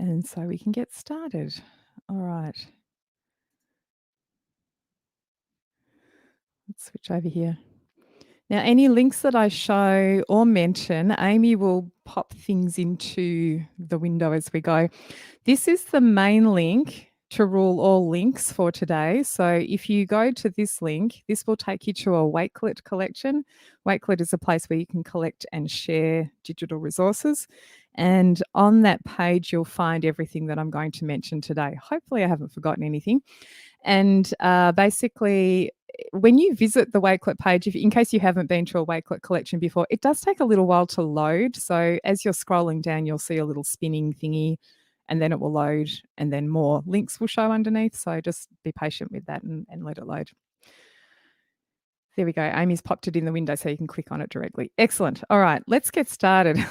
And so we can get started. All right. Let's switch over here. Now, any links that I show or mention, Amy will pop things into the window as we go. This is the main link to rule all links for today. So if you go to this link, this will take you to a Wakelet collection. Wakelet is a place where you can collect and share digital resources. And on that page, you'll find everything that I'm going to mention today. Hopefully, I haven't forgotten anything. And basically, when you visit the Wakelet page, in case you haven't been to a Wakelet collection before, it does take a little while to load. So as you're scrolling down, you'll see a little spinning thingy, and then it will load, and then more links will show underneath. So just be patient with that and let it load. There we go. Amy's popped it in the window so you can click on it directly. Excellent. All right, let's get started.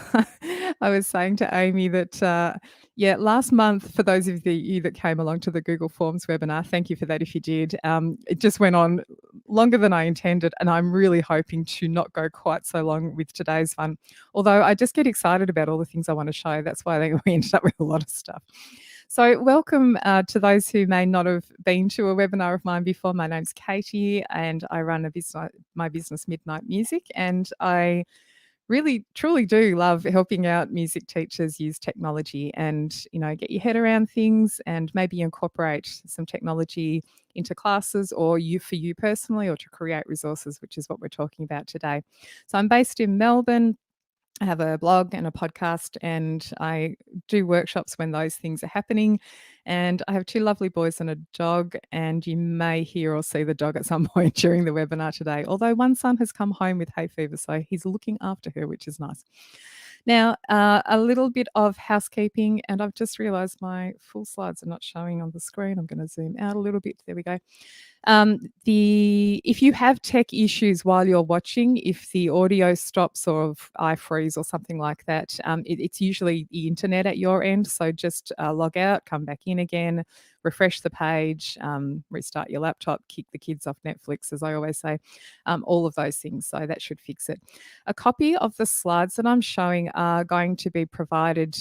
I was saying to Amy that, last month, for those of you that came along to the Google Forms webinar, thank you for that if you did. It just went on longer than I intended, and I'm really hoping to not go quite so long with today's one. Although I just get excited about all the things I want to show. That's why I think we ended up with a lot of stuff. So welcome to those who may not have been to a webinar of mine before. My name's Katie and I run my business Midnight Music, and I really truly do love helping out music teachers use technology and get your head around things and maybe incorporate some technology into classes or for you personally, or to create resources, which is what we're talking about today. So I'm based in Melbourne. I have a blog and a podcast, and I do workshops when those things are happening. And I have two lovely boys and a dog, and you may hear or see the dog at some point during the webinar today. Although one son has come home with hay fever, so he's looking after her, which is nice. Now, a little bit of housekeeping, and I've just realised my full slides are not showing on the screen. I'm going to zoom out a little bit. There we go. If you have tech issues while you're watching, if the audio stops or if I freeze or something like that, it's usually the internet at your end. So just log out, come back in again, refresh the page, restart your laptop, kick the kids off Netflix, as I always say, all of those things. So that should fix it. A copy of the slides that I'm showing are going to be provided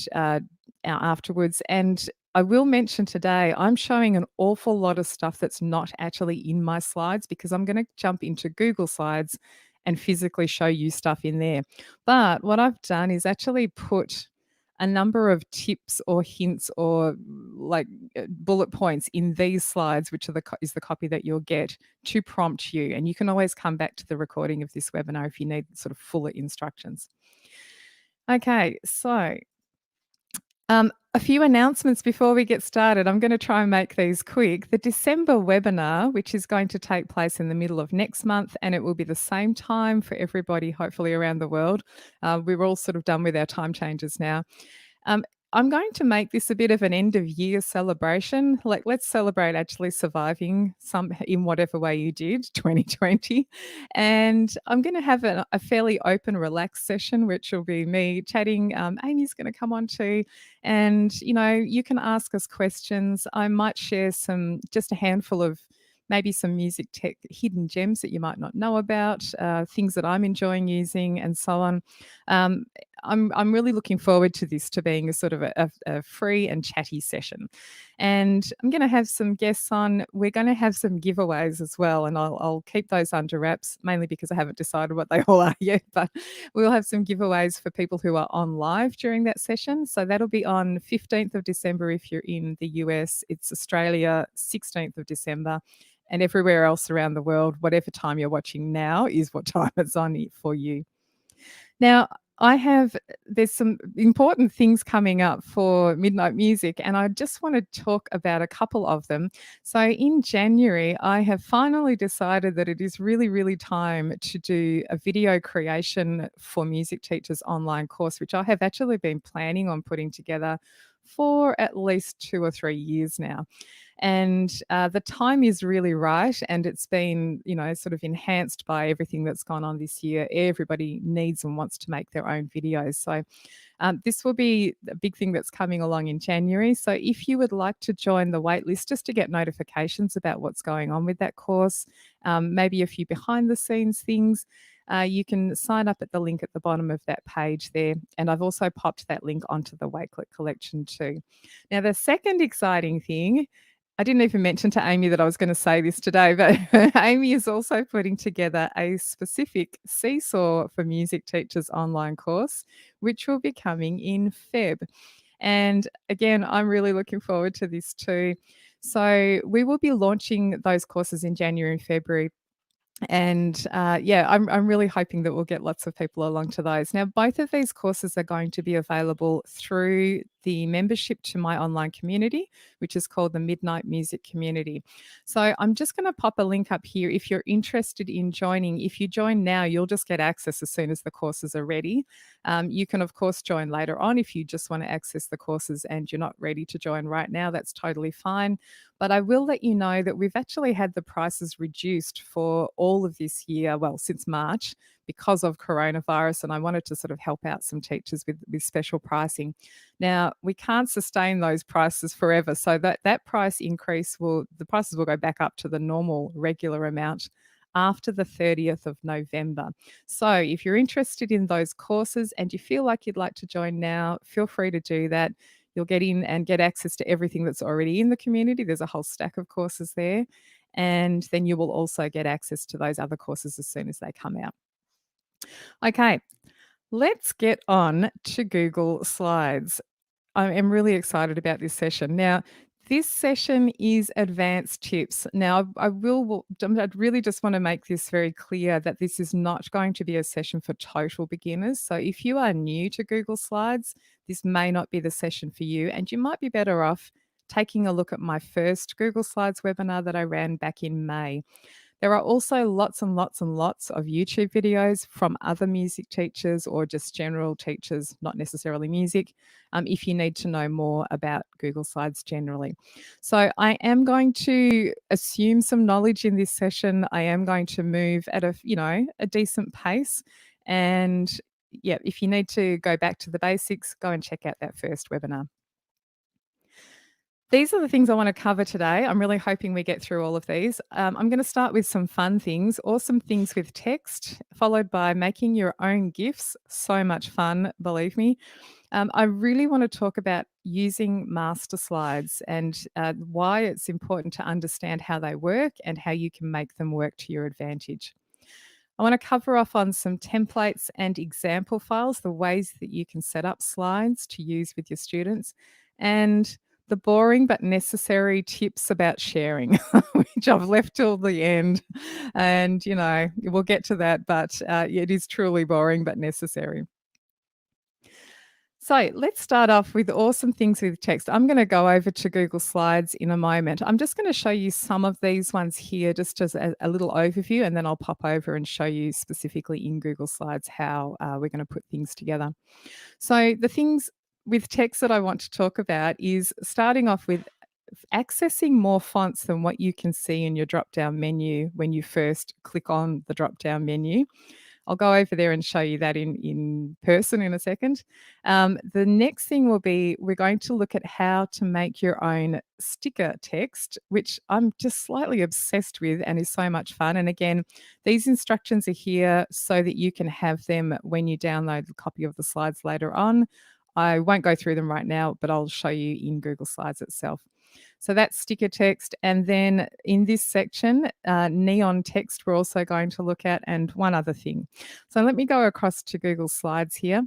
afterwards, and I will mention today, I'm showing an awful lot of stuff that's not actually in my slides, because I'm going to jump into Google Slides and physically show you stuff in there. But what I've done is actually put a number of tips or hints or bullet points in these slides, which is the copy that you'll get, to prompt you. And you can always come back to the recording of this webinar if you need sort of fuller instructions. Okay, so a few announcements before we get started. I'm going to try and make these quick. The December webinar, which is going to take place in the middle of next month, and it will be the same time for everybody, hopefully around the world. We're all sort of done with our time changes now. I'm going to make this a bit of an end of year celebration. Let's celebrate actually surviving in whatever way you did 2020. And I'm going to have a fairly open, relaxed session, which will be me chatting. Amy's going to come on too. And, you can ask us questions. I might share just a handful of maybe some music tech hidden gems that you might not know about, things that I'm enjoying using, and so on. I'm really looking forward to this to being a sort of a free and chatty session. And I'm going to have some guests on. We're going to have some giveaways as well, and I'll keep those under wraps, mainly because I haven't decided what they all are yet. But we'll have some giveaways for people who are on live during that session. So that'll be on 15th of December if you're in the US. It's Australia, 16th of December. And everywhere else around the world, whatever time you're watching now is what time it's on for you. Now, there's some important things coming up for Midnight Music, and I just want to talk about a couple of them. So in January, I have finally decided that it is really, really time to do a video creation for music teachers online course, which I have actually been planning on putting together for at least 2 or 3 years now. And the time is really right, and it's been, sort of enhanced by everything that's gone on this year. Everybody needs and wants to make their own videos. So this will be a big thing that's coming along in January. So if you would like to join the waitlist just to get notifications about what's going on with that course, maybe a few behind the scenes things, you can sign up at the link at the bottom of that page there. And I've also popped that link onto the Wakelet collection too. Now, the second exciting thing, I didn't even mention to Amy that I was going to say this today, but Amy is also putting together a specific Seesaw for Music Teachers online course, which will be coming in Feb. And again, I'm really looking forward to this too. So we will be launching those courses in January and February. And yeah, I'm really hoping that we'll get lots of people along to those. Now, both of these courses are going to be available through the membership to my online community, which is called the Midnight Music Community. So I'm just going to pop a link up here if you're interested in joining. If you join now, you'll just get access as soon as the courses are ready. You can, of course, join later on if you just want to access the courses and you're not ready to join right now. That's totally fine. But I will let you know that we've actually had the prices reduced for all of this year, well, since March, because of coronavirus. And I wanted to sort of help out some teachers with special pricing. Now, we can't sustain those prices forever. So that price increase the prices will go back up to the normal regular amount after the 30th of November. So if you're interested in those courses and you feel like you'd like to join now, feel free to do that. You'll get in and get access to everything that's already in the community. There's a whole stack of courses there. And then you will also get access to those other courses as soon as they come out. Okay, let's get on to Google Slides. I am really excited about this session. Now, this session is advanced tips. Now, I really just want to make this very clear that this is not going to be a session for total beginners. So if you are new to Google Slides, this may not be the session for you, and you might be better off taking a look at my first Google Slides webinar that I ran back in May. There are also lots and lots and lots of YouTube videos from other music teachers or just general teachers, not necessarily music, if you need to know more about Google Slides generally. So I am going to assume some knowledge in this session. I am going to move at a decent pace. And yeah, if you need to go back to the basics, go and check out that first webinar. These are the things I want to cover today. I'm really hoping we get through all of these. I'm going to start with some fun things, awesome things with text, followed by making your own GIFs. So much fun, believe me. I really want to talk about using master slides and why it's important to understand how they work and how you can make them work to your advantage. I want to cover off on some templates and example files, the ways that you can set up slides to use with your students, and the boring but necessary tips about sharing, which I've left till the end. And, we'll get to that, but it is truly boring but necessary. So let's start off with awesome things with text. I'm going to go over to Google Slides in a moment. I'm just going to show you some of these ones here just as a little overview, and then I'll pop over and show you specifically in Google Slides how we're going to put things together. So the things with text that I want to talk about is starting off with accessing more fonts than what you can see in your drop-down menu when you first click on the drop-down menu. I'll go over there and show you that in person in a second. The next thing will be we're going to look at how to make your own sticker text, which I'm just slightly obsessed with and is so much fun. And again, these instructions are here so that you can have them when you download a copy of the slides later on. I won't go through them right now, but I'll show you in Google Slides itself. So that's sticker text. And then in this section, neon text we're also going to look at, and one other thing. So let me go across to Google Slides here.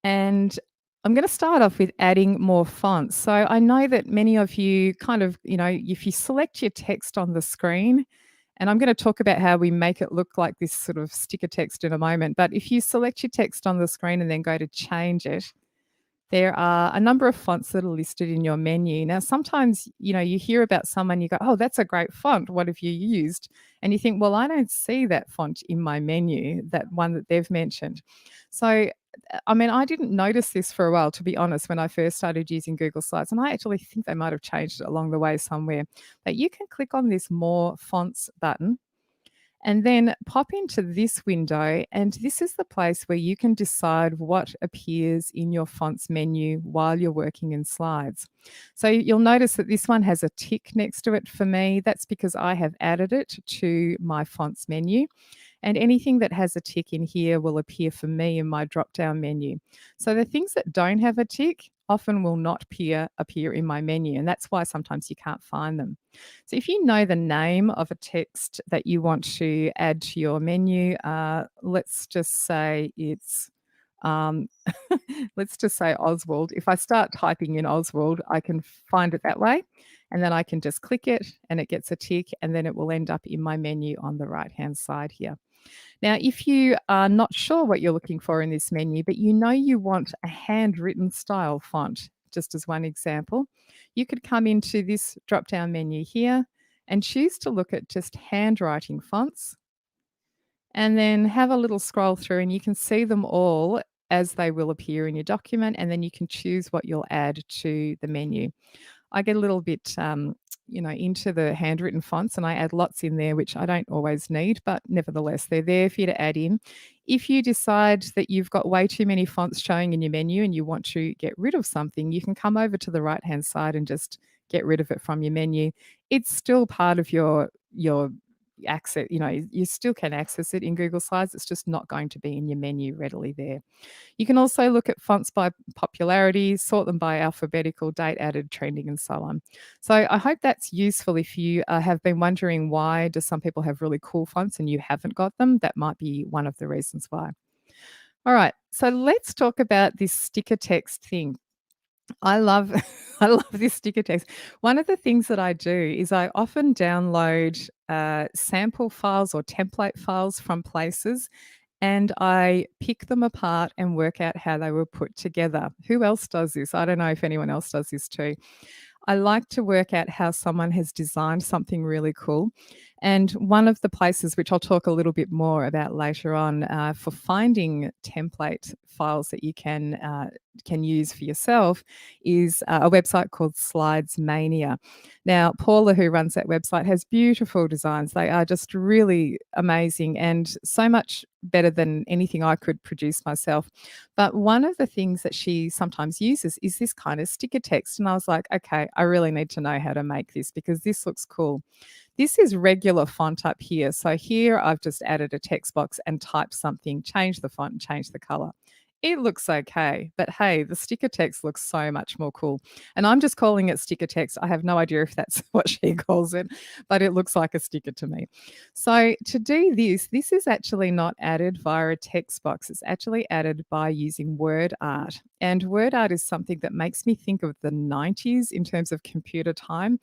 And I'm going to start off with adding more fonts. So I know that many of you kind of, if you select your text on the screen, and I'm going to talk about how we make it look like this sort of sticker text in a moment. But if you select your text on the screen and then go to change it, there are a number of fonts that are listed in your menu. Now, sometimes, you hear about someone, you go, oh, that's a great font. What have you used? And you think, well, I don't see that font in my menu, that one that they've mentioned. So, I didn't notice this for a while, to be honest, when I first started using Google Slides. And I actually think they might have changed it along the way somewhere. But you can click on this More Fonts button and then pop into this window, and this is the place where you can decide what appears in your fonts menu while you're working in slides. So you'll notice that this one has a tick next to it for me. That's because I have added it to my fonts menu. And anything that has a tick in here will appear for me in my drop down menu. So the things that don't have a tick often will not appear in my menu. And that's why sometimes you can't find them. So if you know the name of a text that you want to add to your menu, let's just say it's um, let's just say Oswald. If I start typing in Oswald, I can find it that way. And then I can just click it and it gets a tick, and then it will end up in my menu on the right hand side here. Now, if you are not sure what you're looking for in this menu, but you know you want a handwritten style font, just as one example, you could come into this drop down menu here and choose to look at just handwriting fonts, and then have a little scroll through and you can see them all as they will appear in your document, and then you can choose what you'll add to the menu. I get a little bit, into the handwritten fonts, and I add lots in there, which I don't always need, but nevertheless, they're there for you to add in. If you decide that you've got way too many fonts showing in your menu and you want to get rid of something, you can come over to the right hand side and just get rid of it from your menu. It's still part of your access. You still can access it in Google Slides. It's just not going to be in your menu readily there. You can also look at fonts by popularity, sort them by alphabetical, date added, trending, and so on. So I hope that's useful if you have been wondering why do some people have really cool fonts and you haven't got them. That might be one of the reasons why. All right, so let's talk about this sticker text thing. I love I love this sticker text. One of the things that I do is I often download sample files or template files from places, and I pick them apart and work out how they were put together. Who else does this? I don't know if anyone else does this too. I like to work out how someone has designed something really cool. And one of the places, which I'll talk a little bit more about later on, for finding template files that you can use for yourself, is a website called Slides Mania. Now, Paula, who runs that website, has beautiful designs. They are just really amazing and so much better than anything I could produce myself. But one of the things that she sometimes uses is this kind of sticker text. And I was like, okay, I really need to know how to make this because this looks cool. This is regular font up here. So here I've just added a text box and typed something, changed the font and changed the color. It looks okay, but hey, the sticker text looks so much more cool. And I'm just calling it sticker text. I have no idea if that's what she calls it, but it looks like a sticker to me. So to do this is actually not added via a text box. It's actually added by using word art. And word art is something that makes me think of the 90s in terms of computer time.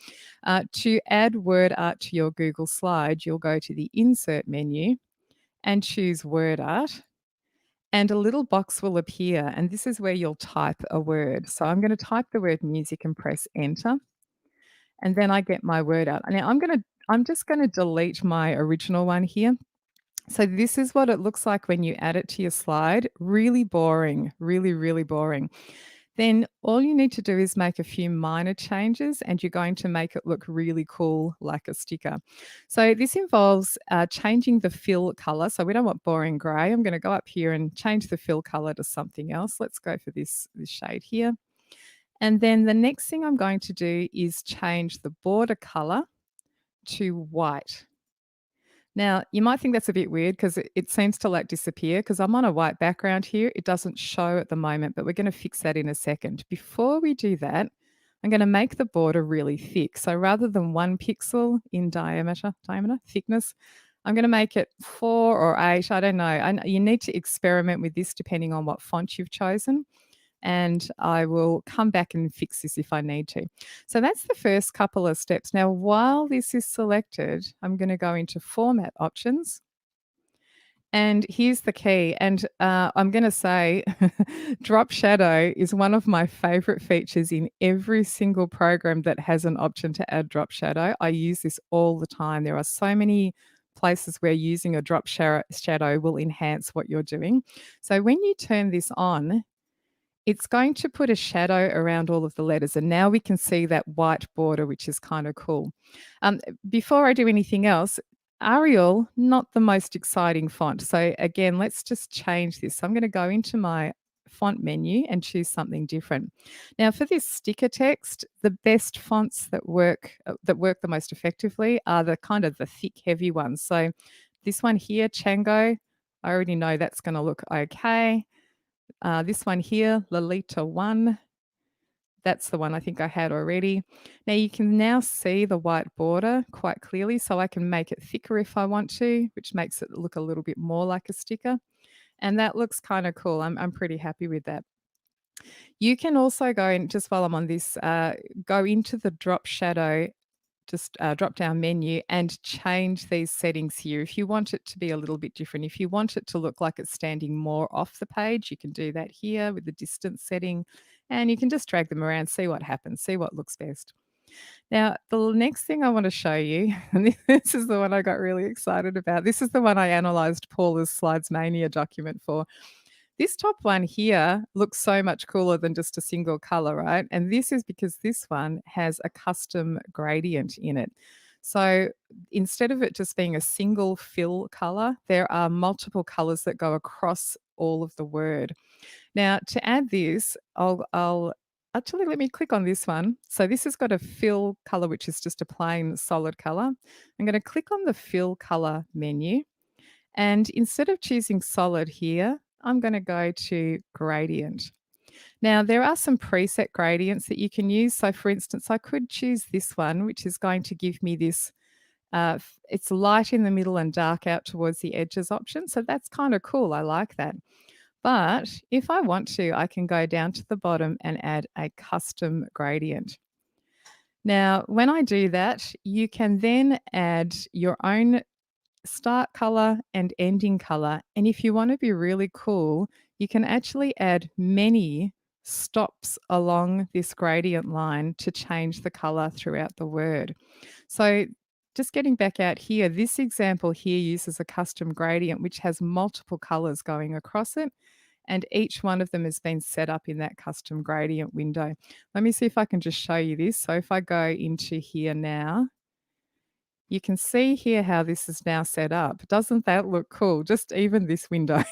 To add word art to your Google slide, you'll go to the insert menu and choose word art, and a little box will appear, and this is where you'll type a word. So I'm going to type the word music and press enter, and then I get my word out. Now I'm just going to delete my original one here. So this is what it looks like when you add it to your slide. Really boring, really, really boring. Then all you need to do is make a few minor changes and you're going to make it look really cool like a sticker. So this involves changing the fill color. So we don't want boring gray. I'm going to go up here and change the fill color to something else. Let's go for this shade here. And then the next thing I'm going to do is change the border color to white. Now, you might think that's a bit weird because it seems to like disappear because I'm on a white background here. It doesn't show at the moment, but we're going to fix that in a second. Before we do that, I'm going to make the border really thick. So rather than 1 pixel in diameter, thickness, I'm going to make it 4 or 8. I don't know. You need to experiment with this depending on what font you've chosen, and I will come back and fix this if I need to. So that's the first couple of steps. Now, while this is selected, I'm going to go into Format Options. And here's the key. And I'm going to say drop shadow is one of my favorite features in every single program that has an option to add drop shadow. I use this all the time. There are so many places where using a drop shadow will enhance what you're doing. So when you turn this on, it's going to put a shadow around all of the letters. And now we can see that white border, which is kind of cool. Before I do anything else, Arial, not the most exciting font. So again, let's just change this. So I'm going to go into my font menu and choose something different. Now for this sticker text, the best fonts that work the most effectively are the kind of the thick, heavy ones. So This one here, Chango, I already know that's going to look okay. This one here, Lolita 1, that's the one I think I had already. Now you can now see the white border quite clearly, so I can make it thicker if I want to, which makes it look a little bit more like a sticker. And that looks kind of cool. I'm pretty happy with that. You can also go in, just while I'm on this, go into the drop shadow, just drop down menu and change these settings here. If you want it to be a little bit different, if you want it to look like it's standing more off the page, you can do that here with the distance setting, and you can just drag them around, see what happens, see what looks best. Now, the next thing I want to show you, and this is the one I got really excited about. This is the one I analyzed Paula's Slides Mania document for. This top one here looks so much cooler than just a single color, right? And this is because this one has a custom gradient in it. So instead of it just being a single fill color, there are multiple colors that go across all of the word. Now, to add this, I'll actually, let me click on this one. So this has got a fill color, which is just a plain solid color. I'm going to click on the fill color menu. And instead of choosing solid here, I'm going to go to gradient. Now, there are some preset gradients that you can use. So, for instance, I could choose this one, which is going to give me this, it's light in the middle and dark out towards the edges option. So that's kind of cool. I like that. But if I want to, I can go down to the bottom and add a custom gradient. Now, when I do that, you can then add your own start color and ending color. And if you want to be really cool, you can actually add many stops along this gradient line to change the color throughout the word. So just getting back out here, this example here uses a custom gradient which has multiple colors going across it. And each one of them has been set up in that custom gradient window. Let me see if I can just show you this. So if I go into here now, you can see here how this is now set up. Doesn't that look cool? Just even this window.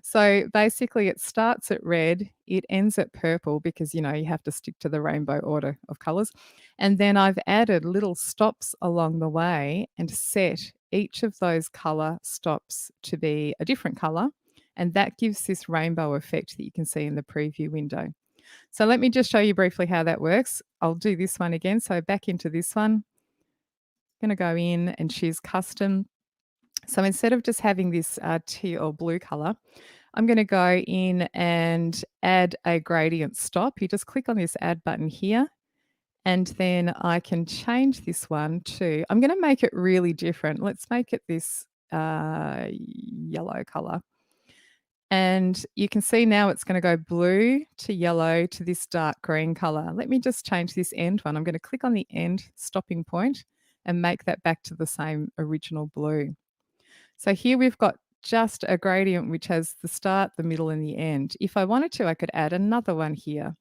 So basically it starts at red, it ends at purple because, you know, you have to stick to the rainbow order of colors. And then I've added little stops along the way and set each of those color stops to be a different color. And that gives this rainbow effect that you can see in the preview window. So let me just show you briefly how that works. I'll do this one again. So back into this one. Going to go in and choose custom. So instead of just having this teal or blue color, I'm going to go in and add a gradient stop. You just click on this add button here, and then I can change this one to, I'm going to make it really different. Let's make it this yellow color. And you can see now it's going to go blue to yellow to this dark green color. Let me just change this end one. I'm going to click on the end stopping point and make that back to the same original blue. So here we've got just a gradient which has the start, the middle, and the end. If I wanted to, I could add another one here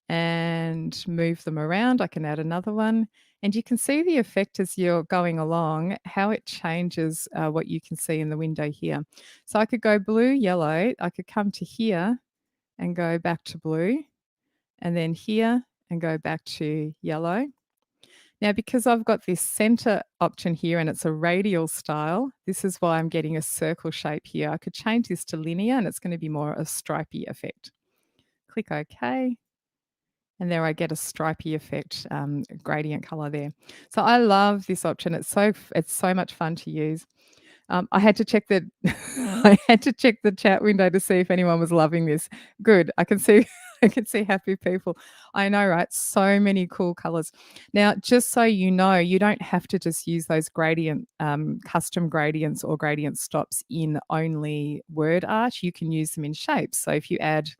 and move them around. I can add another one. And you can see the effect as you're going along, how it changes what you can see in the window here. So I could go blue, yellow. I could come to here and go back to blue, and then here and go back to yellow. Now, because I've got this center option here and it's a radial style, this is why I'm getting a circle shape here. I could change this to linear and it's going to be more a stripy effect. Click OK. And there I get a stripy effect, gradient color there. So I love this option. It's so much fun to use. I had to check the I had to check the chat window to see if anyone was loving this. Good. I can see I can see happy people. I know, right? So many cool colors. Now, just so you know, you don't have to just use those gradient, custom gradients or gradient stops in only word art. You can use them in shapes. So if you add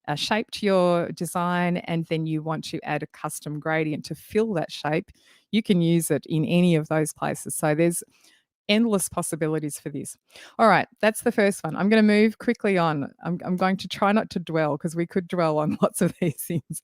a shape to your design and then you want to add a custom gradient to fill that shape, you can use it in any of those places. So there's endless possibilities for this. All right, that's the first one. I'm going to move quickly on. I'm going to try not to dwell because we could dwell on lots of these things.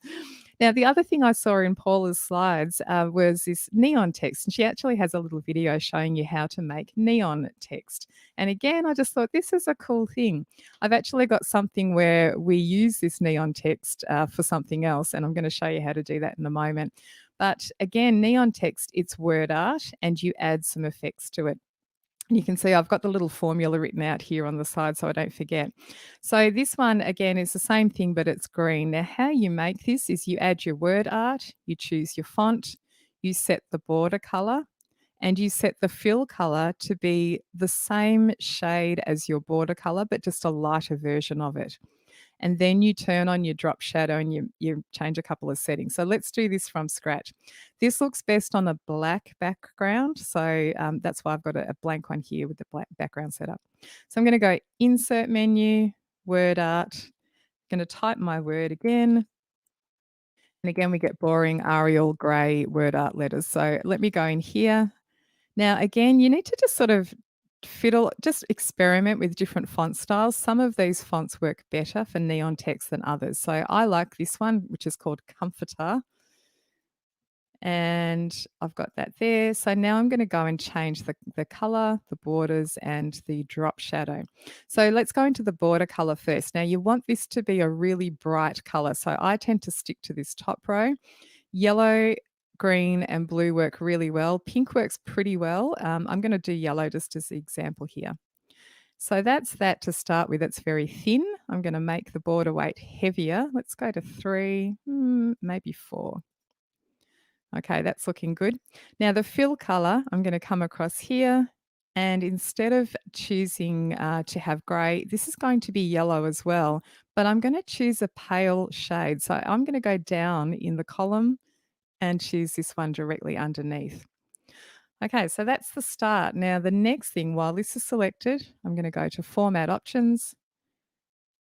Now, the other thing I saw in Paula's slides was this neon text, and she actually has a little video showing you how to make neon text. And again, I just thought this is a cool thing. I've actually got something where we use this neon text for something else, and I'm going to show you how to do that in a moment. But again, neon text, it's word art, and you add some effects to it. You can see I've got the little formula written out here on the side so I don't forget. So this one again is the same thing, but it's green. Now, how you make this is you add your word art, you choose your font, you set the border color, and you set the fill color to be the same shade as your border color, but just a lighter version of it. And then you turn on your drop shadow and you change a couple of settings. So let's do this from scratch. This looks best on a black background. So that's why I've got a blank one here with the black background set up. So I'm going to go insert menu, word art. I'm going to type my word again. And again, we get boring Arial grey word art letters. So let me go in here. Now, again, you need to just sort of fiddle, just experiment with different font styles. Some of these fonts work better for neon text than others. So I like this one, which is called Comforter. And I've got that there. So now I'm going to go and change the color, the borders, and the drop shadow. So let's go into the border color first. Now you want this to be a really bright color. So I tend to stick to this top row. Yellow, green, and blue work really well. Pink works pretty well. I'm going to do yellow just as the example here. So that's that to start with. It's very thin. I'm going to make the border weight heavier. Let's go to 3, maybe 4. Okay, that's looking good. Now the fill color, I'm going to come across here, and instead of choosing to have grey, this is going to be yellow as well, but I'm going to choose a pale shade. So I'm going to go down in the column and choose this one directly underneath. Okay, so that's the start. Now the next thing, while this is selected, I'm going to go to Format Options,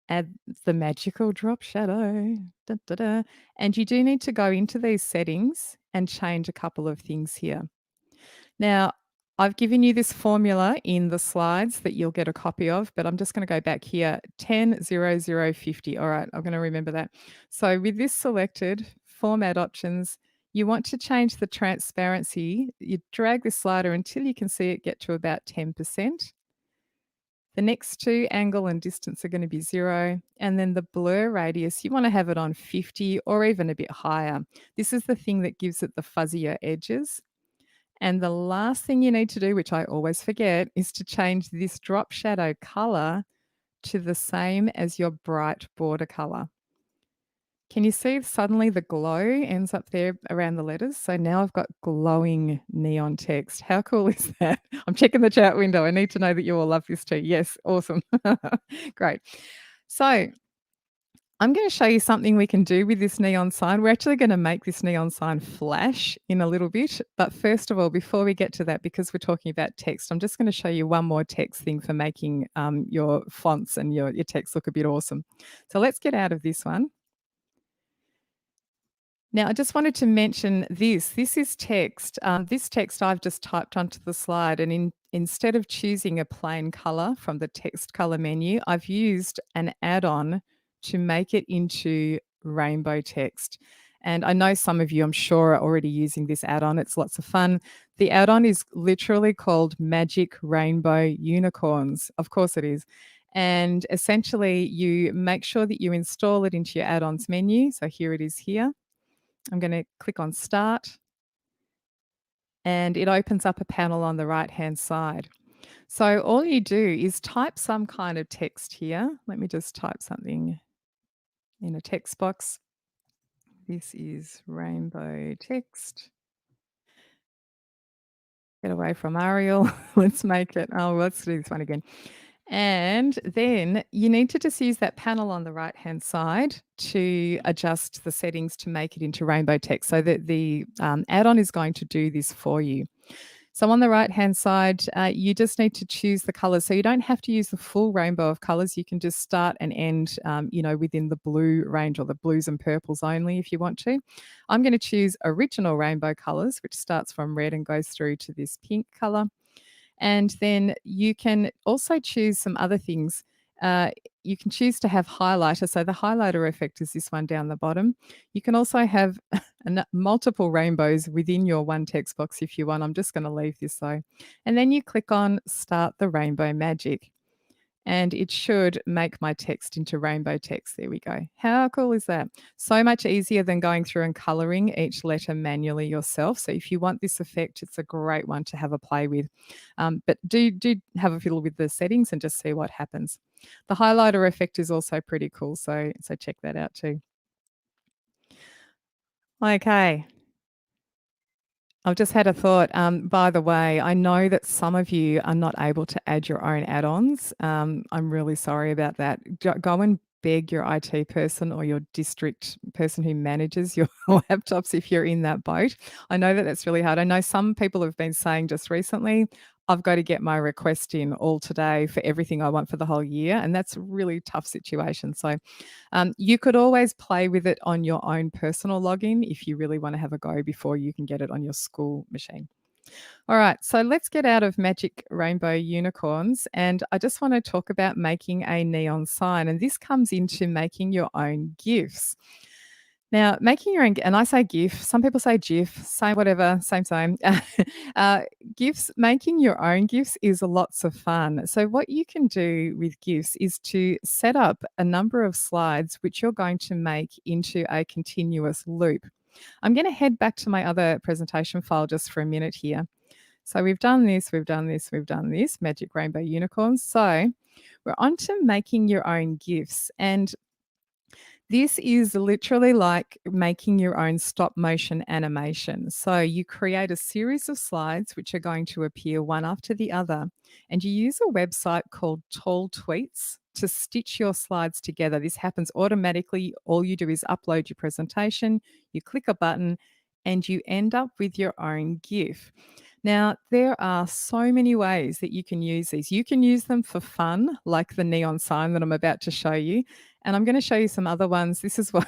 add the magical drop shadow, da, da, da. And you do need to go into these settings and change a couple of things here. Now, I've given you this formula in the slides that you'll get a copy of, but I'm just going to go back here, 100050. All right, I'm going to remember that. So with this selected, Format Options, you want to change the transparency. You drag this slider until you can see it get to about 10%. The next two, angle and distance, are going to be 0. And then the blur radius, you want to have it on 50 or even a bit higher. This is the thing that gives it the fuzzier edges. And the last thing you need to do, which I always forget, is to change this drop shadow color to the same as your bright border color. Can you see suddenly the glow ends up there around the letters? So now I've got glowing neon text. How cool is that? I'm checking the chat window. I need to know that you all love this too. Yes, awesome. Great. So I'm going to show you something we can do with this neon sign. We're actually going to make this neon sign flash in a little bit. But first of all, before we get to that, because we're talking about text, I'm just going to show you one more text thing for making your fonts and your text look a bit awesome. So let's get out of this one. Now, I just wanted to mention this. This is text. This text I've just typed onto the slide, and instead of choosing a plain color from the text color menu, I've used an add-on to make it into rainbow text. And I know some of you, I'm sure, are already using this add-on. It's lots of fun. The add-on is literally called Magic Rainbow Unicorns. Of course it is. And essentially, you make sure that you install it into your add-ons menu. So here it is here. I'm going to click on Start, and it opens up a panel on the right-hand side. So all you do is type some kind of text here. Let me just type something in a text box. This is rainbow text. Get away from Arial. Let's make it, let's do this one again. And then you need to just use that panel on the right-hand side to adjust the settings to make it into rainbow text. So that the add-on is going to do this for you. So on the right-hand side, you just need to choose the colors. So you don't have to use the full rainbow of colors. You can just start and end, within the blue range or the blues and purples only if you want to. I'm going to choose original rainbow colors, which starts from red and goes through to this pink color. And then you can also choose some other things. You can choose to have highlighter. So the highlighter effect is this one down the bottom. You can also have multiple rainbows within your one text box if you want. I'm just going to leave this though. And then you click on Start the Rainbow Magic. and it should make my text into rainbow text. There we go. How cool is that? So much easier than going through and coloring each letter manually yourself. So if you want this effect, it's a great one to have a play with. But do have a fiddle with the settings and just see what happens. The highlighter effect is also pretty cool, so check that out too. Okay. I've just had a thought. By the way, I know that some of you are not able to add your own add-ons. I'm really sorry about that. Go and beg your IT person or your district person who manages your laptops if you're in that boat. I know that that's really hard. I know some people have been saying just recently, I've got to get my request in all today for everything I want for the whole year. And that's a really tough situation. So you could always play with it on your own personal login if you really want to have a go before you can get it on your school machine. All right, so let's get out of magic rainbow unicorns. And I just want to talk about making a neon sign. And this comes into making your own GIFs. Now, making your own, and I say GIF, some people say GIF, say whatever, same, same. uh, GIFs, making your own GIFs is lots of fun. So, what you can do with GIFs is to set up a number of slides which you're going to make into a continuous loop. I'm going to head back to my other presentation file just for a minute here. So, we've done this, we've done this, we've done this, Magic Rainbow Unicorns. So, we're on to making your own GIFs. And this is literally like making your own stop motion animation. So you create a series of slides which are going to appear one after the other, and you use a website called Tall Tweets to stitch your slides together. This happens automatically. All you do is upload your presentation, you click a button, and you end up with your own GIF. Now, there are so many ways that you can use these. You can use them for fun, like the neon sign that I'm about to show you. And I'm going to show you some other ones. This is what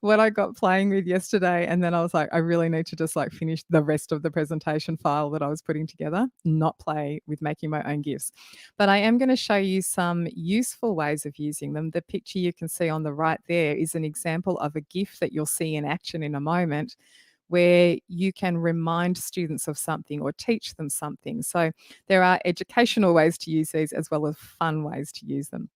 what I got playing with yesterday, and then I was like, I really need to just like finish the rest of the presentation file that I was putting together, not play with making my own GIFs. But I am going to show you some useful ways of using them. The picture you can see on the right there is an example of a GIF that you'll see in action in a moment, where you can remind students of something or teach them something. So there are educational ways to use these as well as fun ways to use them.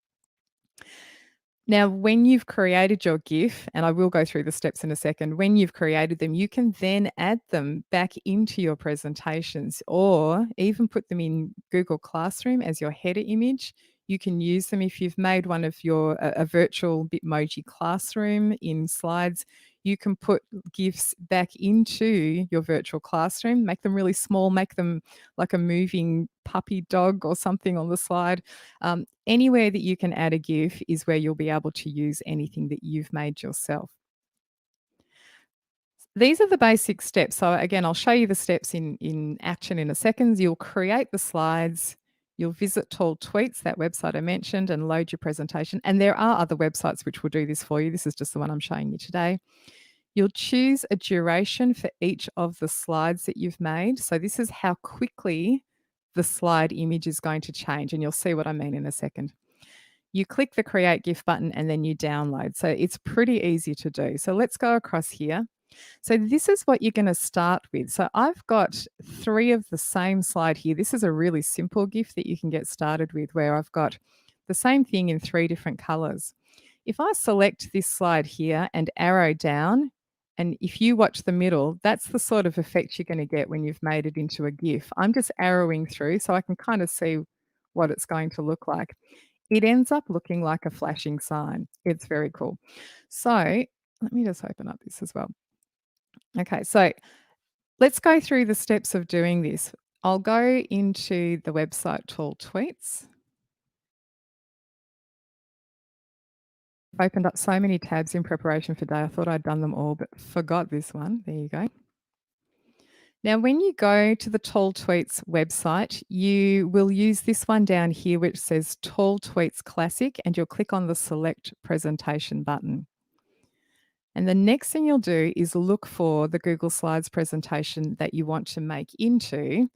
Now, when you've created your GIF, and I will go through the steps in a second, when you've created them, you can then add them back into your presentations or even put them in Google Classroom as your header image. You can use them if you've made one of your a virtual Bitmoji classroom in slides. You can put GIFs back into your virtual classroom, make them really small, make them like a moving puppy dog or something on the slide. Anywhere that you can add a GIF is where you'll be able to use anything that you've made yourself. These are the basic steps. So again, I'll show you the steps in action in a second. You'll create the slides. You'll visit Tall Tweets, that website I mentioned, and load your presentation. And there are other websites which will do this for you. This is just the one I'm showing you today. You'll choose a duration for each of the slides that you've made. So this is how quickly the slide image is going to change, and you'll see what I mean in a second. You click the Create GIF button and then you download. So it's pretty easy to do. So let's go across here. So this is what you're going to start with. So I've got 3 of the same slide here. This is a really simple GIF that you can get started with, where I've got the same thing in 3 different colors. If I select this slide here and arrow down, and if you watch the middle, that's the sort of effect you're going to get when you've made it into a GIF. I'm just arrowing through so I can kind of see what it's going to look like. It ends up looking like a flashing sign. It's very cool. So let me just open up this as well. Okay, so let's go through the steps of doing this. I'll go into the website Tall Tweets. I've opened up so many tabs in preparation for today. I thought I'd done them all, but forgot this one. There you go. Now, when you go to the Tall Tweets website, you will use this one down here, which says Tall Tweets Classic, and you'll click on the Select Presentation button. And the next thing you'll do is look for the Google Slides presentation that you want to make into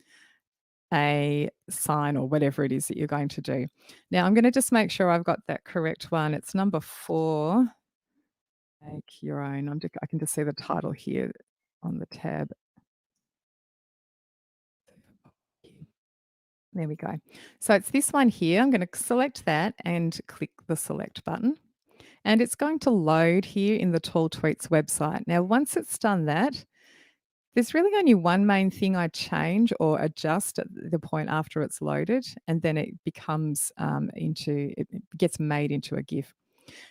a sign or whatever it is that you're going to do. Now, I'm going to just make sure I've got that correct one. It's number 4. Make your own. I can just see the title here on the tab. There we go. So it's this one here. I'm going to select that and click the select button. And it's going to load here in the Tall Tweets website. Now, once it's done that, there's really only one main thing I change or adjust at the point after it's loaded, and then it becomes it gets made into a GIF.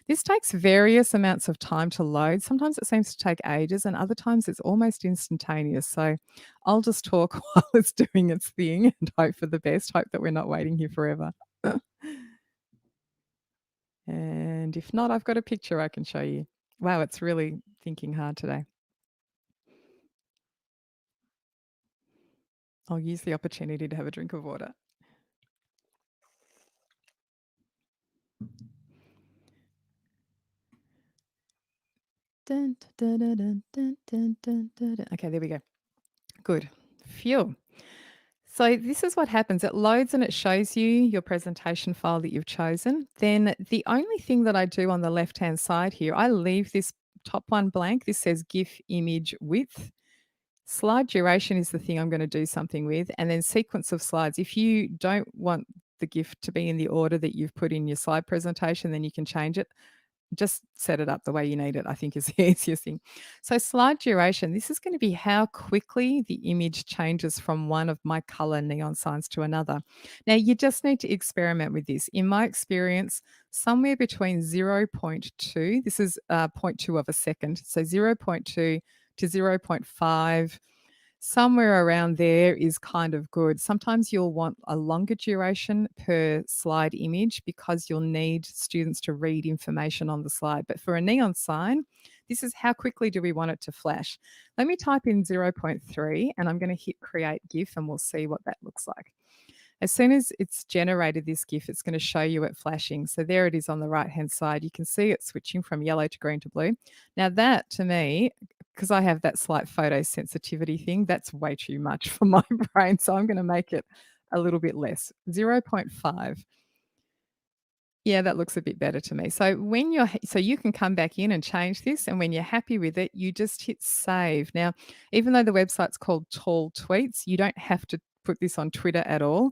This takes various amounts of time to load. Sometimes it seems to take ages, and other times it's almost instantaneous. So I'll just talk while it's doing its thing and hope for the best, hope that we're not waiting here forever. And if not, I've got a picture I can show you. Wow, it's really thinking hard today. I'll use the opportunity to have a drink of water. Dun, dun, dun, dun, dun, dun, dun, dun, dun. Okay, there we go. Good. Phew. So this is what happens. It loads and it shows you your presentation file that you've chosen. Then the only thing that I do on the left-hand side here, I leave this top one blank. This says GIF image width. Slide duration is the thing I'm going to do something with, and then sequence of slides. If you don't want the GIF to be in the order that you've put in your slide presentation, then you can change it. Just set it up the way you need it, I think is the easiest thing. So slide duration, this is going to be how quickly the image changes from one of my color neon signs to another. Now, you just need to experiment with this. In my experience, somewhere between zero point 0.2, this is 0.2 of a second, so 0.2 to 0.5, somewhere around there is kind of good. Sometimes you'll want a longer duration per slide image because you'll need students to read information on the slide. But for a neon sign, this is how quickly do we want it to flash. Let me type in 0.3 and I'm going to hit create GIF and we'll see what that looks like. As soon as it's generated this GIF, it's going to show you it flashing. So there it is on the right-hand side. You can see it switching from yellow to green to blue. Now that, to me, because I have that slight photosensitivity thing, that's way too much for my brain. So I'm going to make it a little bit less, 0.5. Yeah, that looks a bit better to me. So so you can come back in and change this, and when you're happy with it, you just hit save. Now, even though the website's called Tall Tweets, you don't have to put this on Twitter at all.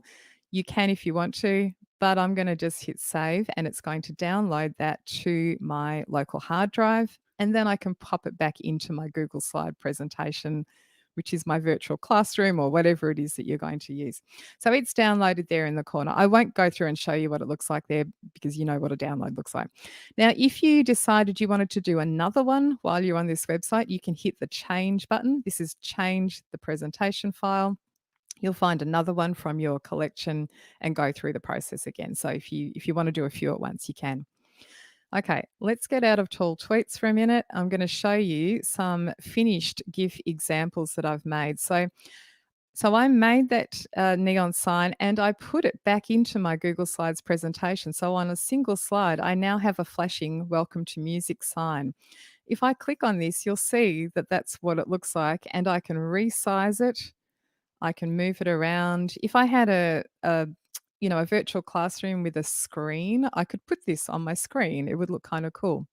You can if you want to, but I'm going to just hit save and it's going to download that to my local hard drive, and then I can pop it back into my Google Slide presentation, which is my virtual classroom or whatever it is that you're going to use. So it's downloaded there in the corner. I won't go through and show you what it looks like there because you know what a download looks like. Now, if you decided you wanted to do another one while you're on this website, you can hit the change button. This is change the presentation file. You'll find another one from your collection and go through the process again. So if you want to do a few at once, you can. Okay, let's get out of Tall Tweets for a minute. I'm going to show you some finished GIF examples that I've made. So I made that neon sign and I put it back into my Google Slides presentation. So on a single slide, I now have a flashing welcome to music sign. If I click on this, you'll see that that's what it looks like, and I can resize it. I can move it around. If I had a virtual classroom with a screen, I could put this on my screen. It would look kind of cool.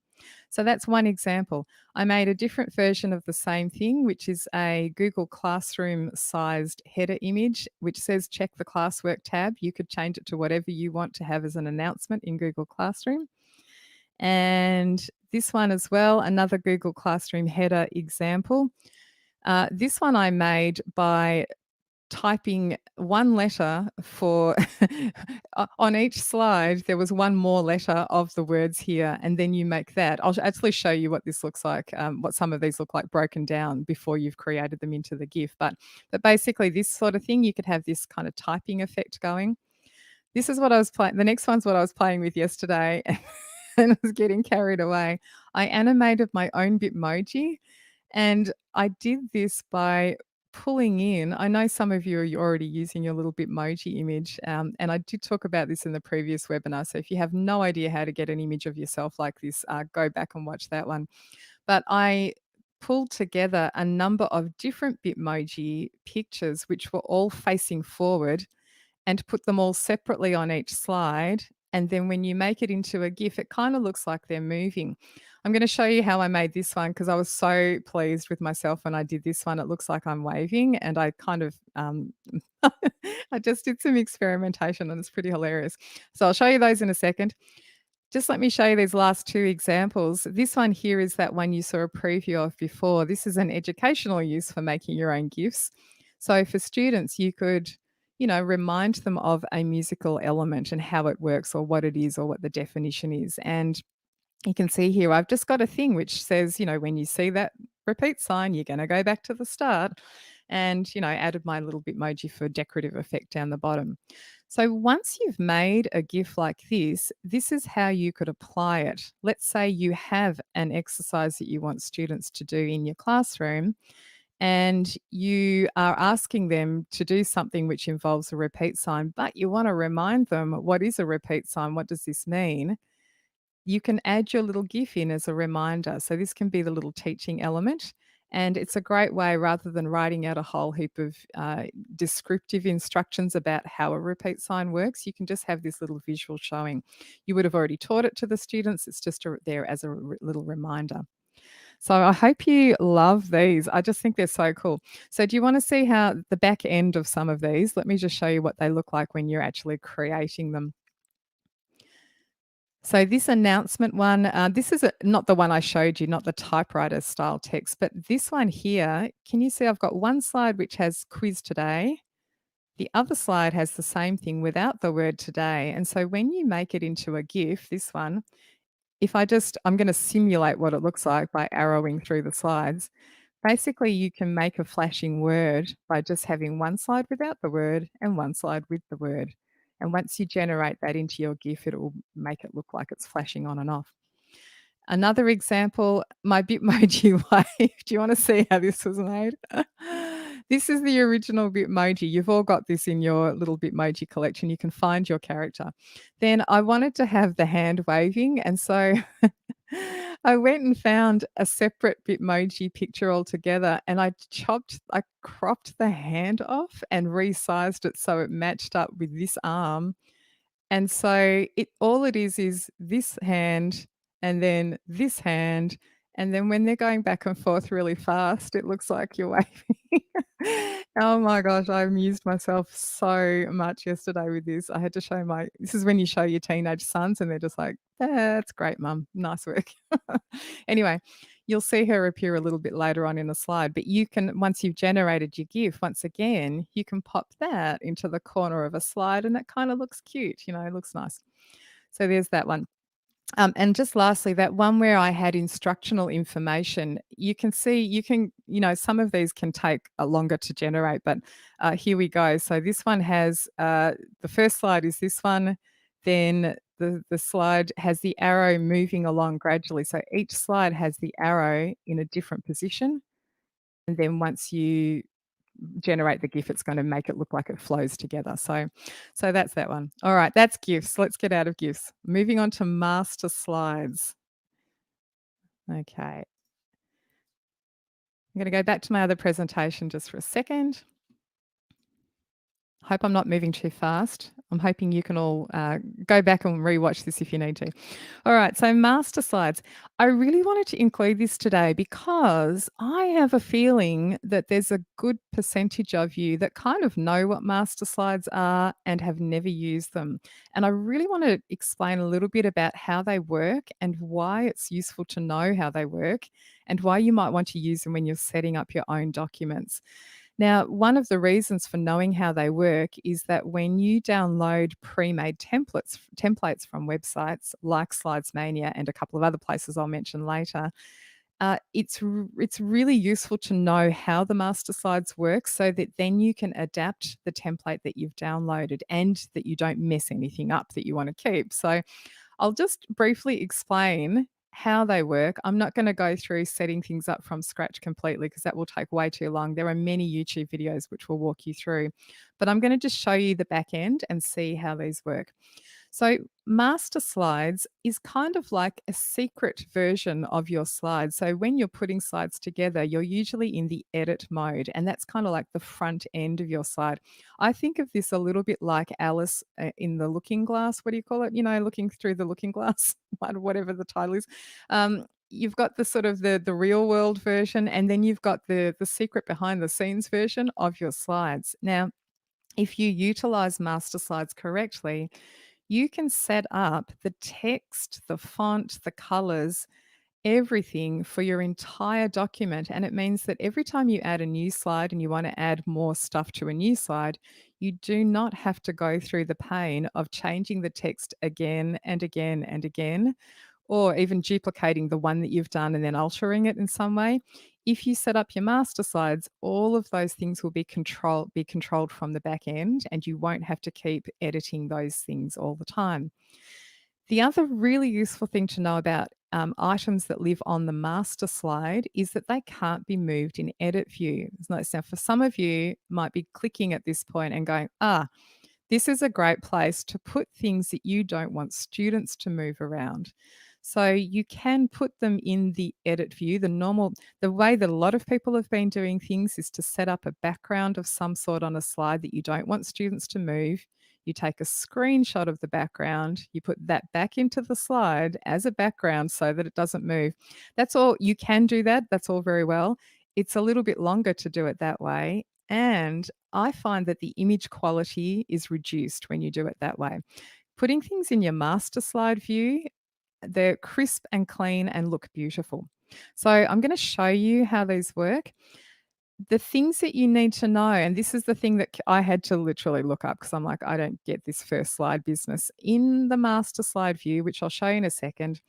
So that's one example. I made a different version of the same thing, which is a Google Classroom sized header image, which says check the classwork tab. You could change it to whatever you want to have as an announcement in Google Classroom. And this one as well, another Google Classroom header example. This one I made by typing one letter for on each slide. There was one more letter of the words here, and then you make that. I'll actually show you what this looks like, what some of these look like broken down before you've created them into the GIF. But basically this sort of thing, you could have this kind of typing effect going. This is what I was playing. The next one's what I was playing with yesterday and I was getting carried away. I animated my own Bitmoji, and I did this by pulling in. I know some of you are already using your little Bitmoji image, and I did talk about this in the previous webinar. So if you have no idea how to get an image of yourself like this, go back and watch that one. But I pulled together a number of different Bitmoji pictures, which were all facing forward, and put them all separately on each slide. And then when you make it into a GIF, it kind of looks like they're moving. I'm going to show you how I made this one because I was so pleased with myself when I did this one. It looks like I'm waving, and I kind of I just did some experimentation, and it's pretty hilarious. So I'll show you those in a second. Just let me show you these last two examples. This one here is that one you saw a preview of before. This is an educational use for making your own GIFs. So for students, you could, remind them of a musical element and how it works or what it is or what the definition is. And you can see here, I've just got a thing which says, when you see that repeat sign, you're going to go back to the start. And, added my little Bitmoji for decorative effect down the bottom. So once you've made a GIF like this is how you could apply it. Let's say you have an exercise that you want students to do in your classroom, and you are asking them to do something which involves a repeat sign, but you want to remind them, what is a repeat sign? What does this mean? You can add your little GIF in as a reminder. So this can be the little teaching element. And it's a great way, rather than writing out a whole heap of descriptive instructions about how a repeat sign works, you can just have this little visual showing. You would have already taught it to the students. It's just there as a little reminder. So I hope you love these. I just think they're so cool. So do you want to see how the back end of some of these? Let me just show you what they look like when you're actually creating them. So this announcement one, this is not the one I showed you, not the typewriter style text, but this one here, can you see I've got one slide which has quiz today. The other slide has the same thing without the word today. And so when you make it into a GIF, this one, I'm going to simulate what it looks like by arrowing through the slides. Basically, you can make a flashing word by just having one slide without the word and one slide with the word. And once you generate that into your GIF, it will make it look like it's flashing on and off. Another example, my Bitmoji wave. Do you want to see how this was made? This is the original Bitmoji. You've all got this in your little Bitmoji collection. You can find your character. Then I wanted to have the hand waving, and so I went and found a separate Bitmoji picture altogether, and I cropped the hand off and resized it so it matched up with this arm. And so all it is this hand and then this hand, and then when they're going back and forth really fast, it looks like you're waving. Oh my gosh, I amused myself so much yesterday with this. I had to show this is when you show your teenage sons and they're just like, "That's great, mum. Nice work." Anyway, you'll see her appear a little bit later on in the slide, but you can, once you've generated your GIF, once again, you can pop that into the corner of a slide and it kind of looks cute, it looks nice. So there's that one. And just lastly, that one where I had instructional information, you can see, some of these can take a longer to generate, but here we go. So this one has, the first slide is this one, then the slide has the arrow moving along gradually. So each slide has the arrow in a different position. And then once you generate the GIF, it's going to make it look like it flows together. So that's that one. All right, that's GIFs. Let's get out of GIFs. Moving on to master slides. Okay. I'm going to go back to my other presentation just for a second. Hope I'm not moving too fast. I'm hoping you can all go back and rewatch this if you need to. All right, so master slides. I really wanted to include this today because I have a feeling that there's a good percentage of you that kind of know what master slides are and have never used them. And I really want to explain a little bit about how they work and why it's useful to know how they work and why you might want to use them when you're setting up your own documents. Now, one of the reasons for knowing how they work is that when you download pre-made templates from websites like Slidesmania and a couple of other places I'll mention later, it's really useful to know how the master slides work so that then you can adapt the template that you've downloaded and that you don't mess anything up that you want to keep. So I'll just briefly explain how they work. I'm not going to go through setting things up from scratch completely because that will take way too long. There are many YouTube videos which will walk you through, but I'm going to just show you the back end and see how these work. So, master slides is kind of like a secret version of your slides. So, when you're putting slides together, you're usually in the edit mode, and that's kind of like the front end of your slide. I think of this a little bit like Alice in the Looking Glass. What do you call it? You know, looking through the looking glass, whatever the title is. You've got the sort of the real world version, and then you've got the secret behind the scenes version of your slides. Now, if you utilize master slides correctly, you can set up the text, the font, the colors, everything for your entire document. And it means that every time you add a new slide and you want to add more stuff to a new slide, you do not have to go through the pain of changing the text again and again and again, or even duplicating the one that you've done and then altering it in some way. If you set up your master slides, all of those things will be controlled from the back end, and you won't have to keep editing those things all the time. The other really useful thing to know about items that live on the master slide is that they can't be moved in edit view. Now, for some of you might be clicking at this point and going, this is a great place to put things that you don't want students to move around. So you can put them in the edit view. The way that a lot of people have been doing things is to set up a background of some sort on a slide that you don't want students to move. You take a screenshot of the background, you put that back into the slide as a background so that it doesn't move. That's all. You can do that. That's all very well. It's a little bit longer to do it that way. And I find that the image quality is reduced when you do it that way. Putting things in your master slide view, they're crisp and clean and look beautiful. So I'm going to show you how these work. The things that you need to know, and this is the thing that I had to literally look up because I'm like, I don't get this first slide business. In the master slide view, which I'll show you in a second,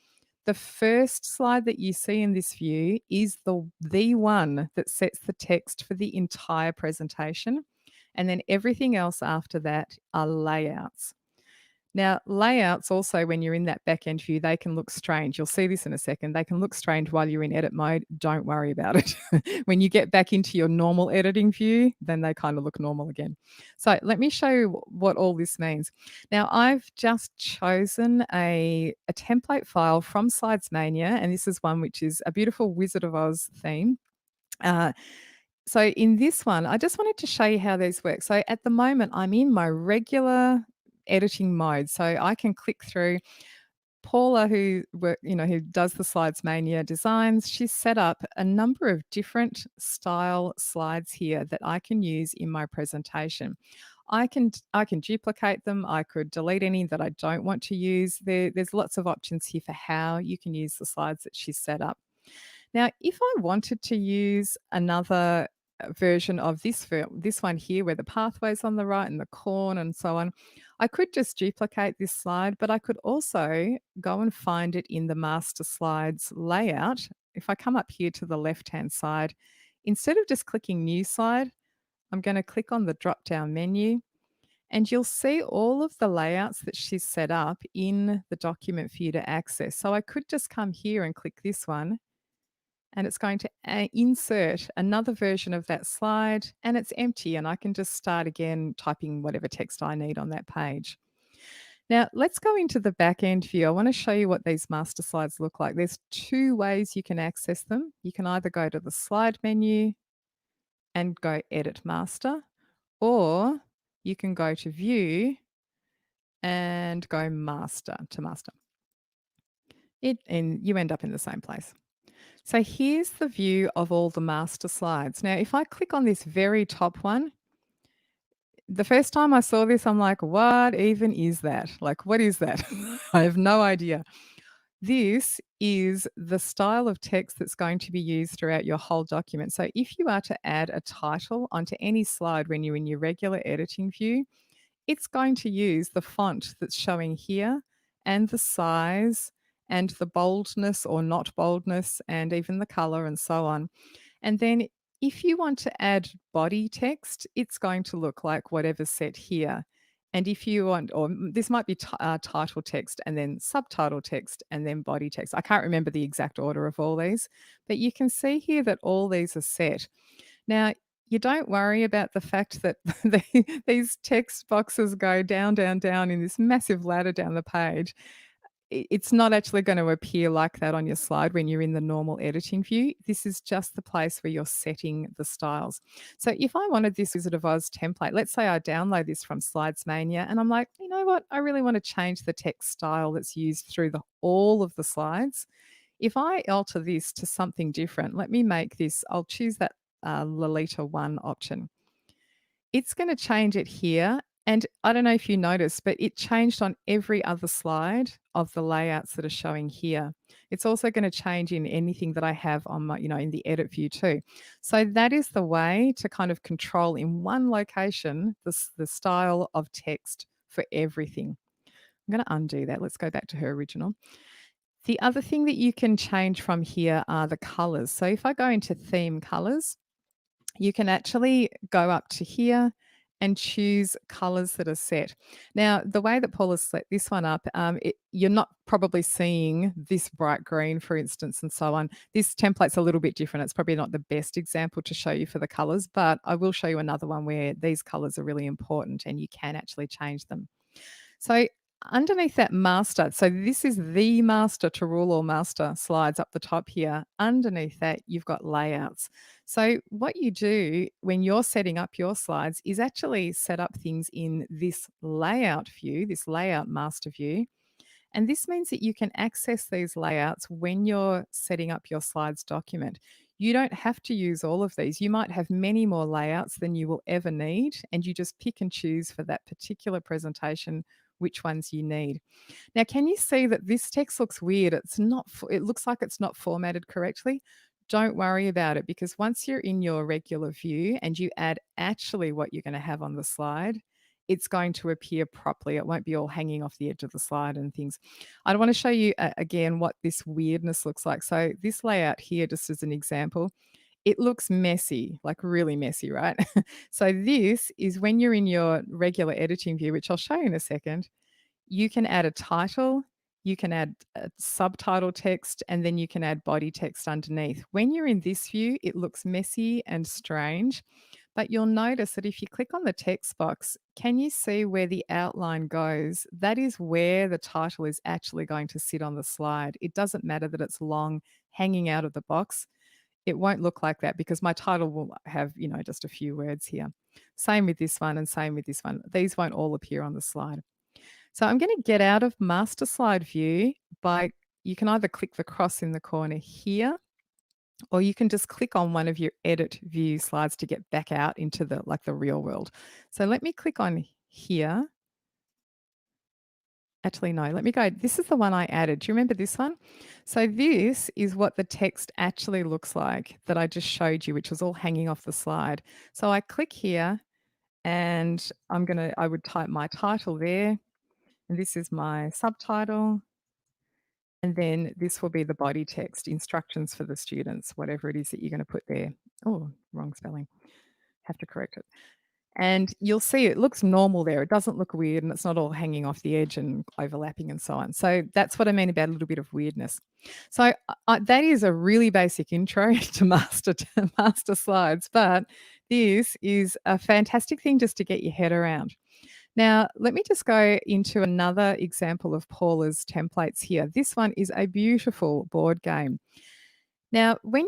the first slide that you see in this view is the one that sets the text for the entire presentation. And then everything else after that are layouts. Now, layouts also, when you're in that back end view, they can look strange. You'll see this in a second. They can look strange while you're in edit mode. Don't worry about it. When you get back into your normal editing view, then they kind of look normal again. So let me show you what all this means. Now, I've just chosen a template file from Slidesmania, and this is one which is a beautiful Wizard of Oz theme. So in this one, I just wanted to show you how these work. So at the moment, I'm in my regular editing mode. So I can click through. Paula, who does the Slidesmania designs, she's set up a number of different style slides here that I can use in my presentation. I can duplicate them. I could delete any that I don't want to use. There's lots of options here for how you can use the slides that she's set up. Now, if I wanted to use another version of this one here, where the pathway's on the right and the corn and so on, I could just duplicate this slide, but I could also go and find it in the master slides layout. If I come up here to the left-hand side, instead of just clicking new slide, I'm going to click on the drop-down menu, and you'll see all of the layouts that she's set up in the document for you to access. So I could just come here and click this one, and it's going to insert another version of that slide, and it's empty, and I can just start again typing whatever text I need on that page. Now, let's go into the back end view. I want to show you what these master slides look like. There's two ways you can access them. You can either go to the slide menu and go edit master, or you can go to view and go master to master. And you end up in the same place. So here's the view of all the master slides. Now, if I click on this very top one, the first time I saw this, I'm like, what even is that? Like, what is that? I have no idea. This is the style of text that's going to be used throughout your whole document. So if you are to add a title onto any slide when you're in your regular editing view, it's going to use the font that's showing here, and the size, and the boldness or not boldness, and even the color and so on. And then if you want to add body text, it's going to look like whatever's set here. And if you want, or this might be title text and then subtitle text and then body text. I can't remember the exact order of all these, but you can see here that all these are set. Now, You don't worry about the fact that these text boxes go down, down, down in this massive ladder down the page. It's not actually going to appear like that on your slide when you're in the normal editing view. This is just the place where you're setting the styles. So if I wanted this Wizard of Oz template, let's say I download this from Slides Mania and I'm like, you know what, I really want to change the text style that's used through all of the slides. If I alter this to something different, let me make this, I'll choose that Lolita 1 option. It's going to change it here. And I don't know if you noticed, but it changed on every other slide of the layouts that are showing here. It's also going to change in anything that I have on my, in the edit view too. So that is the way to kind of control in one location the style of text for everything. I'm going to undo that. Let's go back to her original. The other thing that you can change from here are the colors. So if I go into theme colors, you can actually go up to here and choose colors that are set. Now, the way that Paul has set this one up, you're not probably seeing this bright green, for instance, and so on. This template's a little bit different. It's probably not the best example to show you for the colors, but I will show you another one where these colors are really important and you can actually change them. So underneath that master, so this is the master to rule all master slides up the top here. Underneath that, you've got layouts. So what you do when you're setting up your slides is actually set up things in this layout view, this layout master view. And this means that you can access these layouts when you're setting up your slides document. You don't have to use all of these. You might have many more layouts than you will ever need, and you just pick and choose for that particular presentation which ones you need. Now, can you see that this text looks weird? It looks like it's not formatted correctly. Don't worry about it, because once you're in your regular view and you add actually what you're going to have on the slide, it's going to appear properly. It won't be all hanging off the edge of the slide and things. I want to show you again what this weirdness looks like. So this layout here, just as an example, it looks messy, like really messy, right? So this is when you're in your regular editing view, which I'll show you in a second. You can add a title, you can add a subtitle text, and then you can add body text underneath. When you're in this view, it looks messy and strange, but you'll notice that if you click on the text box, can you see where the outline goes? That is where the title is actually going to sit on the slide. It doesn't matter that it's long, hanging out of the box. It won't look like that because my title will have, just a few words here. Same with this one and same with this one. These won't all appear on the slide. So I'm going to get out of master slide view by, you can either click the cross in the corner here, or you can just click on one of your edit view slides to get back out into the real world. So let me click on here. Actually, no, let me go. This is the one I added. Do you remember this one? So this is what the text actually looks like that I just showed you, which was all hanging off the slide. So I click here and I would type my title there. And this is my subtitle. And then this will be the body text, instructions for the students, whatever it is that you're going to put there. Oh, wrong spelling. Have to correct it. And you'll see it looks normal there. It doesn't look weird and it's not all hanging off the edge and overlapping and so on. So that's what I mean about a little bit of weirdness. So that is a really basic intro to master slides, but this is a fantastic thing just to get your head around. Now, let me just go into another example of Paula's templates here. This one is a beautiful board game. Now, when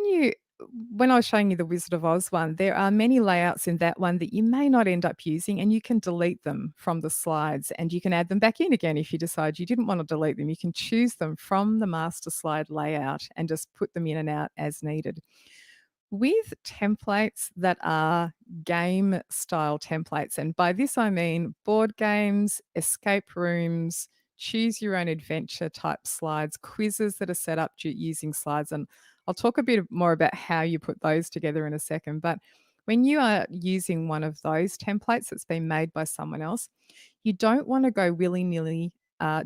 I was showing you the Wizard of Oz one, there are many layouts in that one that you may not end up using, and you can delete them from the slides and you can add them back in again if you decide you didn't want to delete them. You can choose them from the master slide layout and just put them in and out as needed. With templates that are game style templates, and by this I mean board games, escape rooms, choose your own adventure type slides, quizzes that are set up using slides. And I'll talk a bit more about how you put those together in a second. But when you are using one of those templates that's been made by someone else, you don't want to go willy-nilly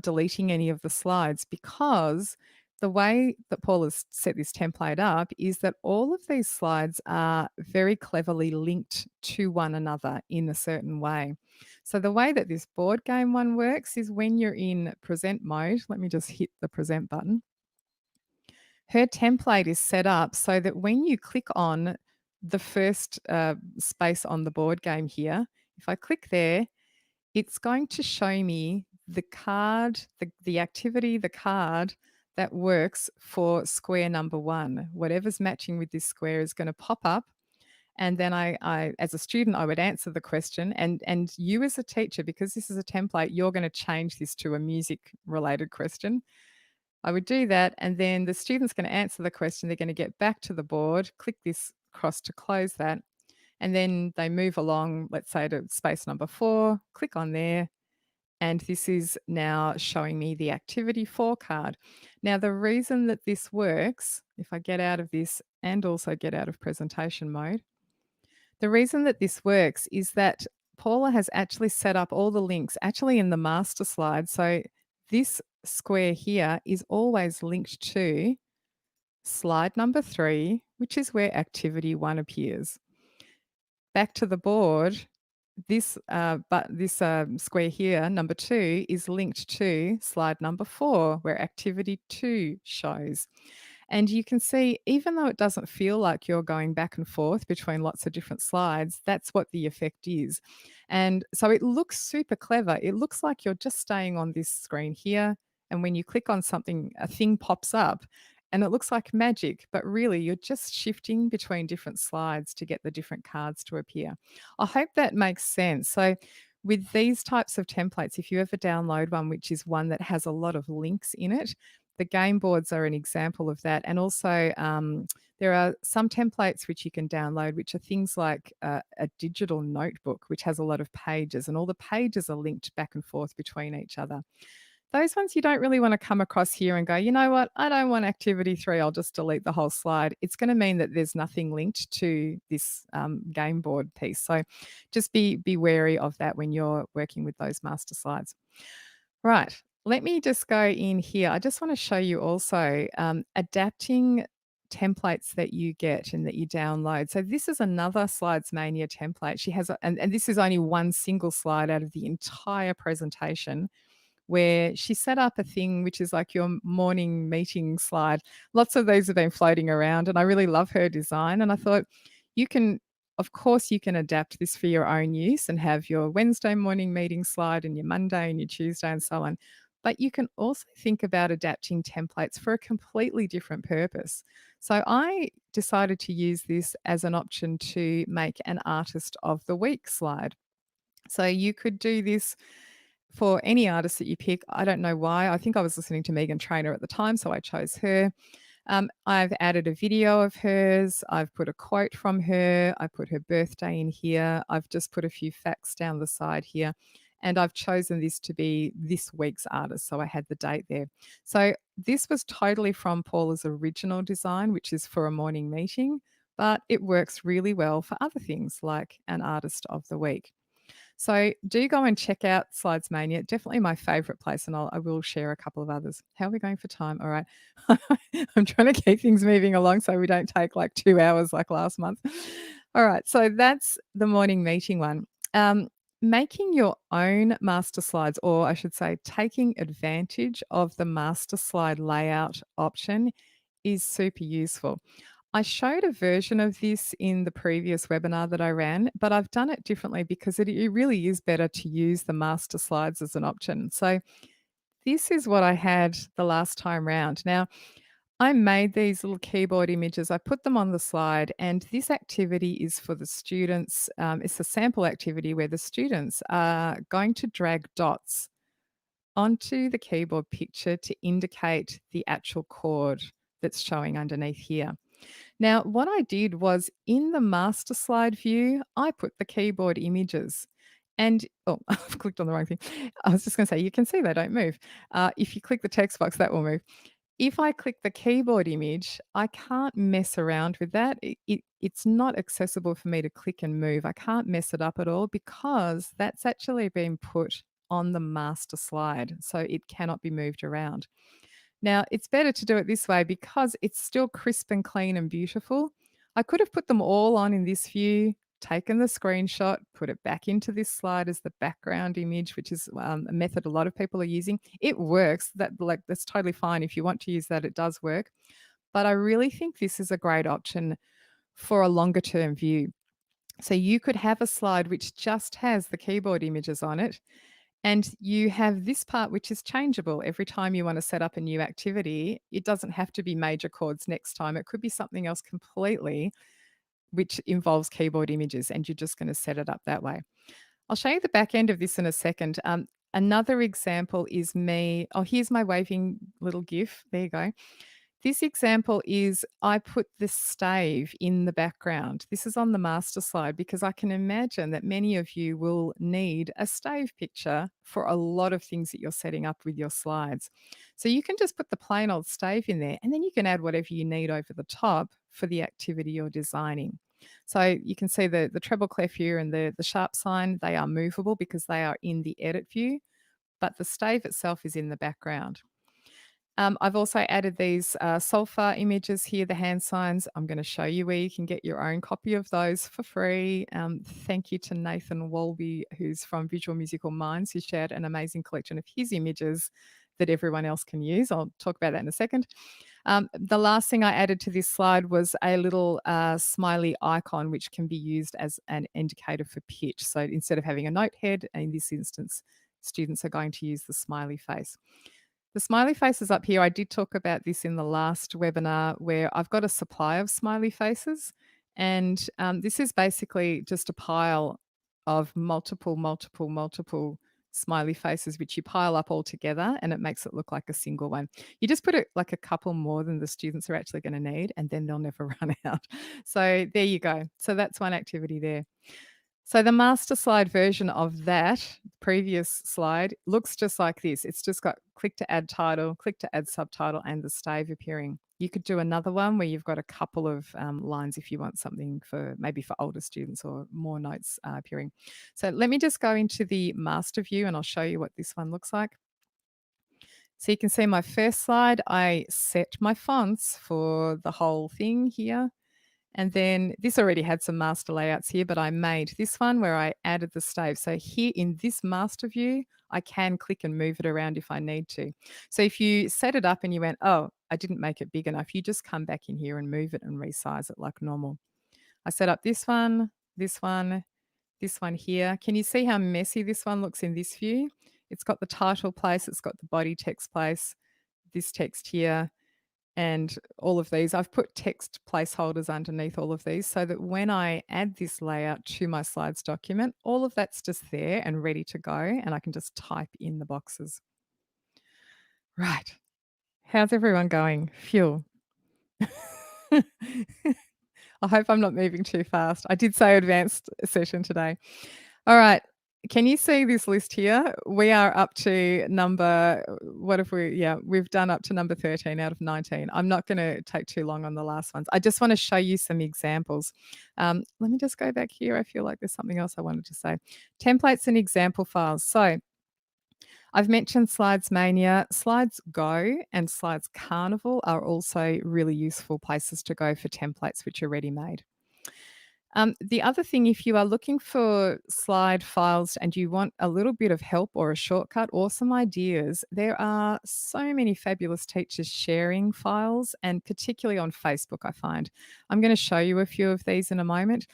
deleting any of the slides, because the way that Paul has set this template up is that all of these slides are very cleverly linked to one another in a certain way. So the way that this board game one works is when you're in present mode, let me just hit the present button. Her template is set up so that when you click on the first space on the board game here, if I click there, it's going to show me the card, the activity, the card that works for square number 1. Whatever's matching with this square is going to pop up, and then I as a student, I would answer the question, and you as a teacher, because this is a template, you're going to change this to a music related question. I would do that, and then the student's going to answer the question. They're going to get back to the board, click this cross to close that, and then they move along, let's say to space number 4, click on there, and this is now showing me the activity 4 card. Now, the reason that this works, if I get out of this and also get out of presentation mode, the reason that this works is that Paula has actually set up all the links actually in the master slide. So this square here is always linked to slide number 3, which is where activity 1 appears. Back to the board, this square here, number 2, is linked to slide number 4, where activity 2 shows. And you can see, even though it doesn't feel like you're going back and forth between lots of different slides, that's what the effect is. And so it looks super clever. It looks like you're just staying on this screen here. And when you click on something, a thing pops up and it looks like magic, but really you're just shifting between different slides to get the different cards to appear. I hope that makes sense. So with these types of templates, if you ever download one, which is one that has a lot of links in it, the game boards are an example of that. And also, there are some templates which you can download, which are things like a digital notebook, which has a lot of pages, and all the pages are linked back and forth between each other. Those ones you don't really want to come across here and go, you know what, I don't want activity 3, I'll just delete the whole slide. It's going to mean that there's nothing linked to this game board piece. So just be wary of that when you're working with those master slides. Right. Let me just go in here. I just want to show you also adapting templates that you get and that you download. So this is another Slides Mania template. She has, and this is only one single slide out of the entire presentation, where she set up a thing which is like your morning meeting slide. Lots of these have been floating around, and I really love her design. And I thought, you can, of course, you can adapt this for your own use and have your Wednesday morning meeting slide and your Monday and your Tuesday and so on. But you can also think about adapting templates for a completely different purpose. So I decided to use this as an option to make an Artist of the Week slide. So you could do this for any artist that you pick. I don't know why. I think I was listening to Megan Trainor at the time, so I chose her. I've added a video of hers. I've put a quote from her. I put her birthday in here. I've just put a few facts down the side here. And I've chosen this to be this week's artist. So I had the date there. So this was totally from Paula's original design, which is for a morning meeting, but it works really well for other things like an artist of the week. So do go and check out Slides Mania. Definitely my favorite place, and I will share a couple of others. How are we going for time? All right. I'm trying to keep things moving along so we don't take like 2 hours like last month. All right. So that's the morning meeting one. Making your own master slides, or I should say, taking advantage of the master slide layout option is super useful. I showed a version of this in the previous webinar that I ran, but I've done it differently because it really is better to use the master slides as an option. So this is what I had the last time round. Now, I made these little keyboard images. I put them on the slide, and this activity is for the students. It's a sample activity where the students are going to drag dots onto the keyboard picture to indicate the actual chord that's showing underneath here. Now, what I did was in the master slide view, I put the keyboard images. And oh, I've clicked on the wrong thing. I was just going to say, you can see they don't move. If you click the text box, that will move. If I click the keyboard image, I can't mess around with that. It's not accessible for me to click and move. I can't mess it up at all because that's actually been put on the master slide. So it cannot be moved around. Now, it's better to do it this way because it's still crisp and clean and beautiful. I could have put them all on in this view, taken the screenshot, put it back into this slide as the background image, which is a method a lot of people are using. It works. That's totally fine. If you want to use that, it does work. But I really think this is a great option for a longer term view. So you could have a slide which just has the keyboard images on it, and you have this part which is changeable every time you want to set up a new activity. It doesn't have to be major chords next time. It could be something else completely which involves keyboard images, and you're just going to set it up that way. I'll show you the back end of this in a second. Another example is me. Oh, here's my waving little GIF. There you go. This example is I put this stave in the background. This is on the master slide because I can imagine that many of you will need a stave picture for a lot of things that you're setting up with your slides. So you can just put the plain old stave in there, and then you can add whatever you need over the top for the activity you're designing. So you can see the treble clef here and the sharp sign, they are movable because they are in the edit view, but the stave itself is in the background. I've also added these sulfur images here, the hand signs. I'm going to show you where you can get your own copy of those for free. Thank you to Nathan Walby, who's from Visual Musical Minds, who shared an amazing collection of his images that everyone else can use. I'll talk about that in a second. The last thing I added to this slide was a little smiley icon, which can be used as an indicator for pitch. So instead of having a note head, in this instance, students are going to use the smiley face. The smiley faces up here, I did talk about this in the last webinar where I've got a supply of smiley faces. And this is basically just a pile of multiple smiley faces, which you pile up all together and it makes it look like a single one. You just put it like a couple more than the students are actually going to need, and then they'll never run out. So there you go. So that's one activity there. So the master slide version of that previous slide looks just like this. It's just got click to add title, click to add subtitle, and the stave appearing. You could do another one where you've got a couple of lines if you want something for maybe for older students or more notes appearing. So let me just go into the master view and I'll show you what this one looks like. So you can see my first slide, I set my fonts for the whole thing here. And then this already had some master layouts here, but I made this one where I added the stave. So here in this master view, I can click and move it around if I need to. So if you set it up and you went, oh, I didn't make it big enough, you just come back in here and move it and resize it like normal. I set up this one, this one here. Can you see how messy this one looks in this view? It's got the title place, it's got the body text place, this text here, and all of these. I've put text placeholders underneath all of these so that when I add this layout to my slides document, all of that's just there and ready to go, and I can just type in the boxes. Right. How's everyone going? Phew. I hope I'm not moving too fast. I did say advanced session today. All right. Can you see this list here? We are up to number, what if we, yeah, we've done up to number 13 out of 19. I'm not going to take too long on the last ones. I just want to show you some examples. Let me just go back here. I feel like there's something else I wanted to say. Templates and example files. So I've mentioned Slides Mania. Slides Go and Slides Carnival are also really useful places to go for templates which are ready-made. The other thing, if you are looking for slide files and you want a little bit of help or a shortcut or some ideas, there are so many fabulous teachers sharing files, and particularly on Facebook, I find. I'm going to show you a few of these in a moment.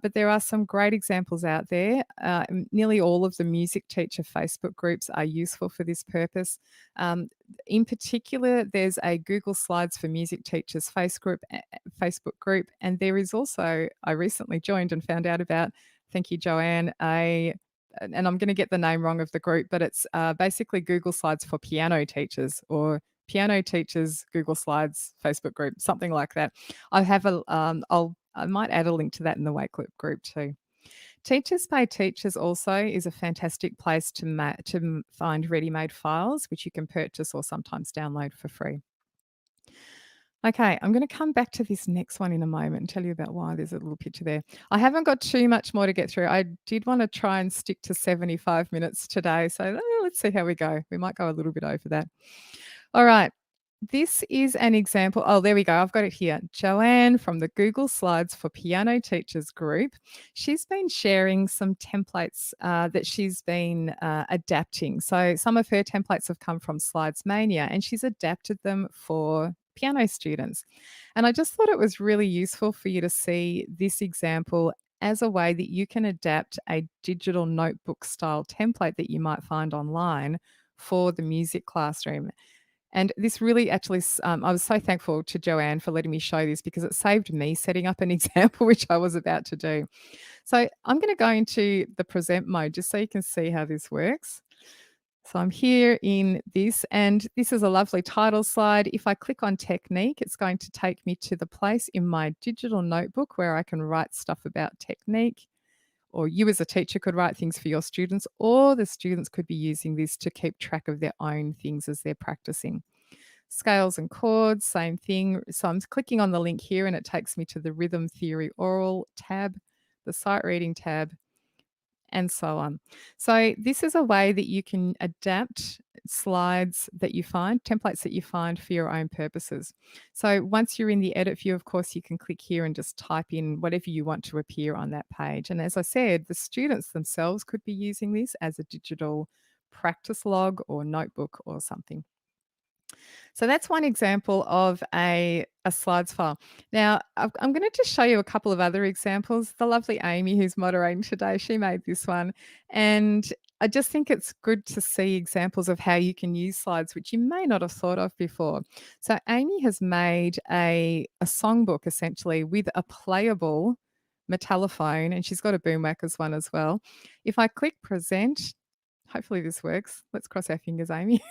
But there are some great examples out there. Nearly all of the music teacher Facebook groups are useful for this purpose. In particular, there's a Google Slides for Music Teachers Facebook group, and there is also, I recently joined and found out about, thank you, Joanne, and I'm going to get the name wrong of the group, but it's basically Google Slides for piano teachers, or Piano Teachers Google Slides Facebook group, something like that. I have I might add a link to that in the Wakelet group too. Teachers Pay Teachers also is a fantastic place to find ready-made files, which you can purchase or sometimes download for free. Okay, I'm going to come back to this next one in a moment and tell you about why there's a little picture there. I haven't got too much more to get through. I did want to try and stick to 75 minutes today, so let's see how we go. We might go a little bit over that. All right. This is an example. Oh, there we go. I've got it here. Joanne from the Google Slides for Piano Teachers group. She's been sharing some templates that she's been adapting. So some of her templates have come from Slides Mania, and she's adapted them for piano students. And I just thought it was really useful for you to see this example as a way that you can adapt a digital notebook style template that you might find online for the music classroom. And this really actually, I was so thankful to Joanne for letting me show this because it saved me setting up an example, which I was about to do. So I'm going to go into the present mode just so you can see how this works. So I'm here in this, and this is a lovely title slide. If I click on technique, it's going to take me to the place in my digital notebook where I can write stuff about technique, or you as a teacher could write things for your students, or the students could be using this to keep track of their own things as they're practicing. Scales and chords, same thing. So I'm clicking on the link here and it takes me to the rhythm theory oral tab, the sight reading tab, and so on. So this is a way that you can adapt slides that you find, templates that you find for your own purposes. So once you're in the edit view, of course, you can click here and just type in whatever you want to appear on that page. And as I said, the students themselves could be using this as a digital practice log or notebook or something. So that's one example of a slides file. Now, I'm going to just show you a couple of other examples. The lovely Amy, who's moderating today, she made this one. And I just think it's good to see examples of how you can use slides, which you may not have thought of before. So Amy has made a songbook, essentially, with a playable metallophone, and she's got a boomwhackers one as well. If I click present, hopefully this works. Let's cross our fingers, Amy.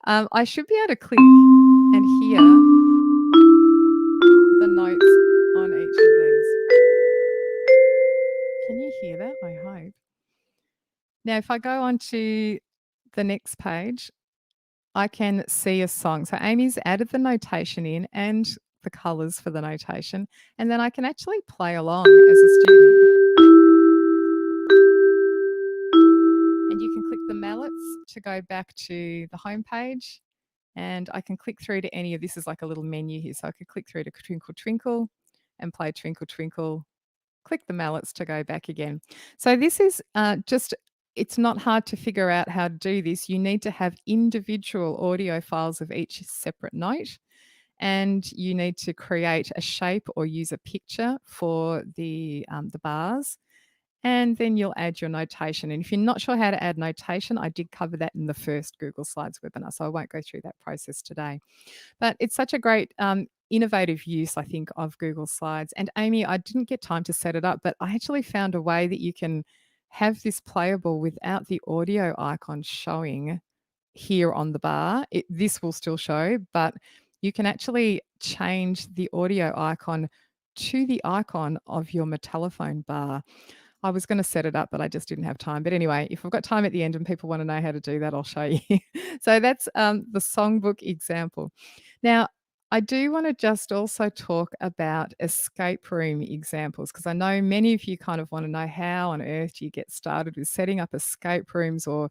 I should be able to click and hear the notes on each of these. Can you hear that? I hope. Now, if I go on to the next page, I can see a song. So Amy's added the notation in and the colours for the notation, and then I can actually play along as a student. And you can click the mallets to go back to the home page, and I can click through to any of this is like a little menu here. So I could click through to Twinkle Twinkle and play Twinkle Twinkle, click the mallets to go back again. So this is just, it's not hard to figure out how to do this. You need to have individual audio files of each separate note, and you need to create a shape or use a picture for the bars. And then you'll add your notation. And if you're not sure how to add notation, I did cover that in the first Google Slides webinar, so I won't go through that process today. But it's such a great innovative use, I think, of Google Slides. And Amy, I didn't get time to set it up, but I actually found a way that you can have this playable without the audio icon showing here on the bar. This will still show, but you can actually change the audio icon to the icon of your metallophone bar. I was going to set it up, but I just didn't have time. But anyway, if I've got time at the end and people want to know how to do that, I'll show you. So that's the songbook example. Now, I do want to just also talk about escape room examples, because I know many of you kind of want to know how on earth do you get started with setting up escape rooms or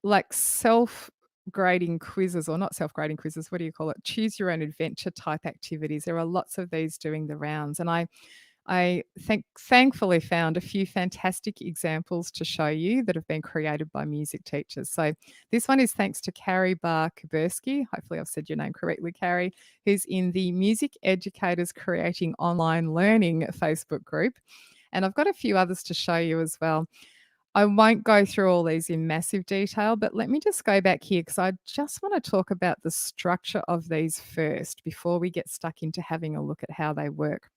like self-grading quizzes, or not self-grading quizzes, what do you call it? Choose your own adventure type activities. There are lots of these doing the rounds, and I thankfully found a few fantastic examples to show you that have been created by music teachers. So this one is thanks to Carrie Barr-Kubersky. Hopefully I've said your name correctly, Carrie, who's in the Music Educators Creating Online Learning Facebook group. And I've got a few others to show you as well. I won't go through all these in massive detail, but let me just go back here because I just want to talk about the structure of these first before we get stuck into having a look at how they work.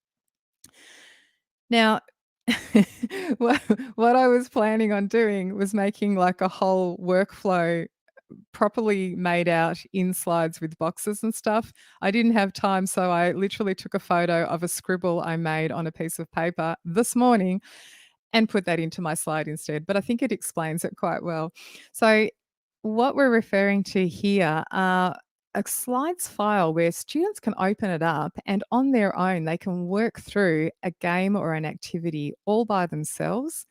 Now, what I was planning on doing was making like a whole workflow properly made out in slides with boxes and stuff. I didn't have time, so I literally took a photo of a scribble I made on a piece of paper this morning and put that into my slide instead. But I think it explains it quite well. So what we're referring to here are a slides file where students can open it up and on their own, they can work through a game or an activity all by themselves.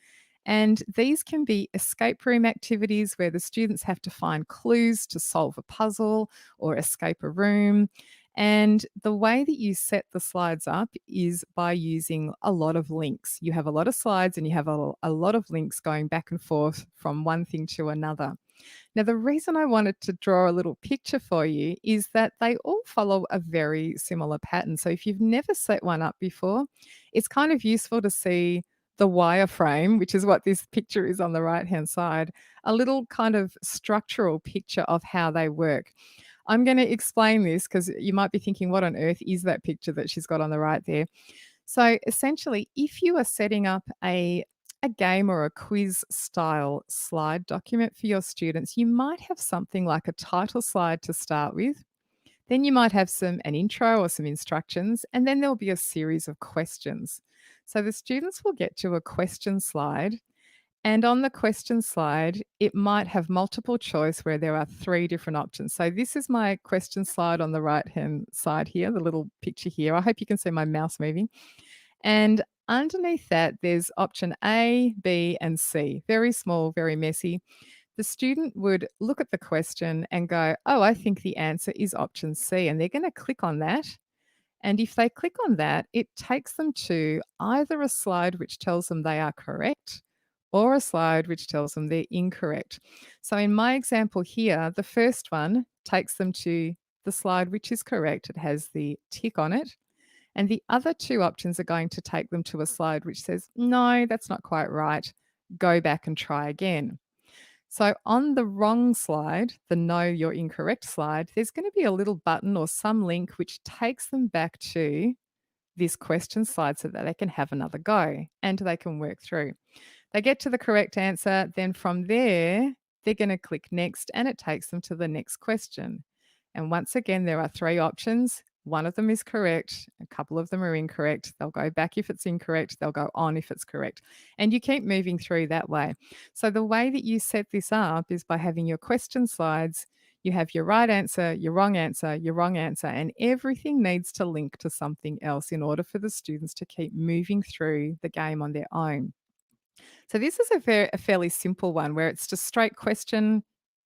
And these can be escape room activities where the students have to find clues to solve a puzzle or escape a room. And the way that you set the slides up is by using a lot of links. You have a lot of slides and you have a lot of links going back and forth from one thing to another. Now, the reason I wanted to draw a little picture for you is that they all follow a very similar pattern. So, if you've never set one up before, it's kind of useful to see the wireframe, which is what this picture is on the right hand side, a little kind of structural picture of how they work. I'm going to explain this because you might be thinking, what on earth is that picture that she's got on the right there? So essentially, if you are setting up a game or a quiz style slide document for your students, you might have something like a title slide to start with. Then you might have an intro or some instructions, and then there'll be a series of questions. So the students will get to a question slide, and on the question slide, it might have multiple choice where there are three different options. So this is my question slide on the right hand side here, the little picture here. I hope you can see my mouse moving. And underneath that, there's option A, B, and C. Very small, very messy. The student would look at the question and go, oh, I think the answer is option C. And they're going to click on that. And if they click on that, it takes them to either a slide which tells them they are correct or a slide which tells them they're incorrect. So in my example here, the first one takes them to the slide which is correct. It has the tick on it. And the other two options are going to take them to a slide which says, no, that's not quite right. Go back and try again. So on the wrong slide, the no, you're incorrect slide, there's going to be a little button or some link which takes them back to this question slide so that they can have another go and they can work through. They get to the correct answer, then from there, they're going to click next and it takes them to the next question. And once again, there are three options. One of them is correct, a couple of them are incorrect. They'll go back if it's incorrect, they'll go on if it's correct. And you keep moving through that way. So the way that you set this up is by having your question slides. You have your right answer, your wrong answer, your wrong answer, and everything needs to link to something else in order for the students to keep moving through the game on their own. So this is a fairly simple one where it's just straight question,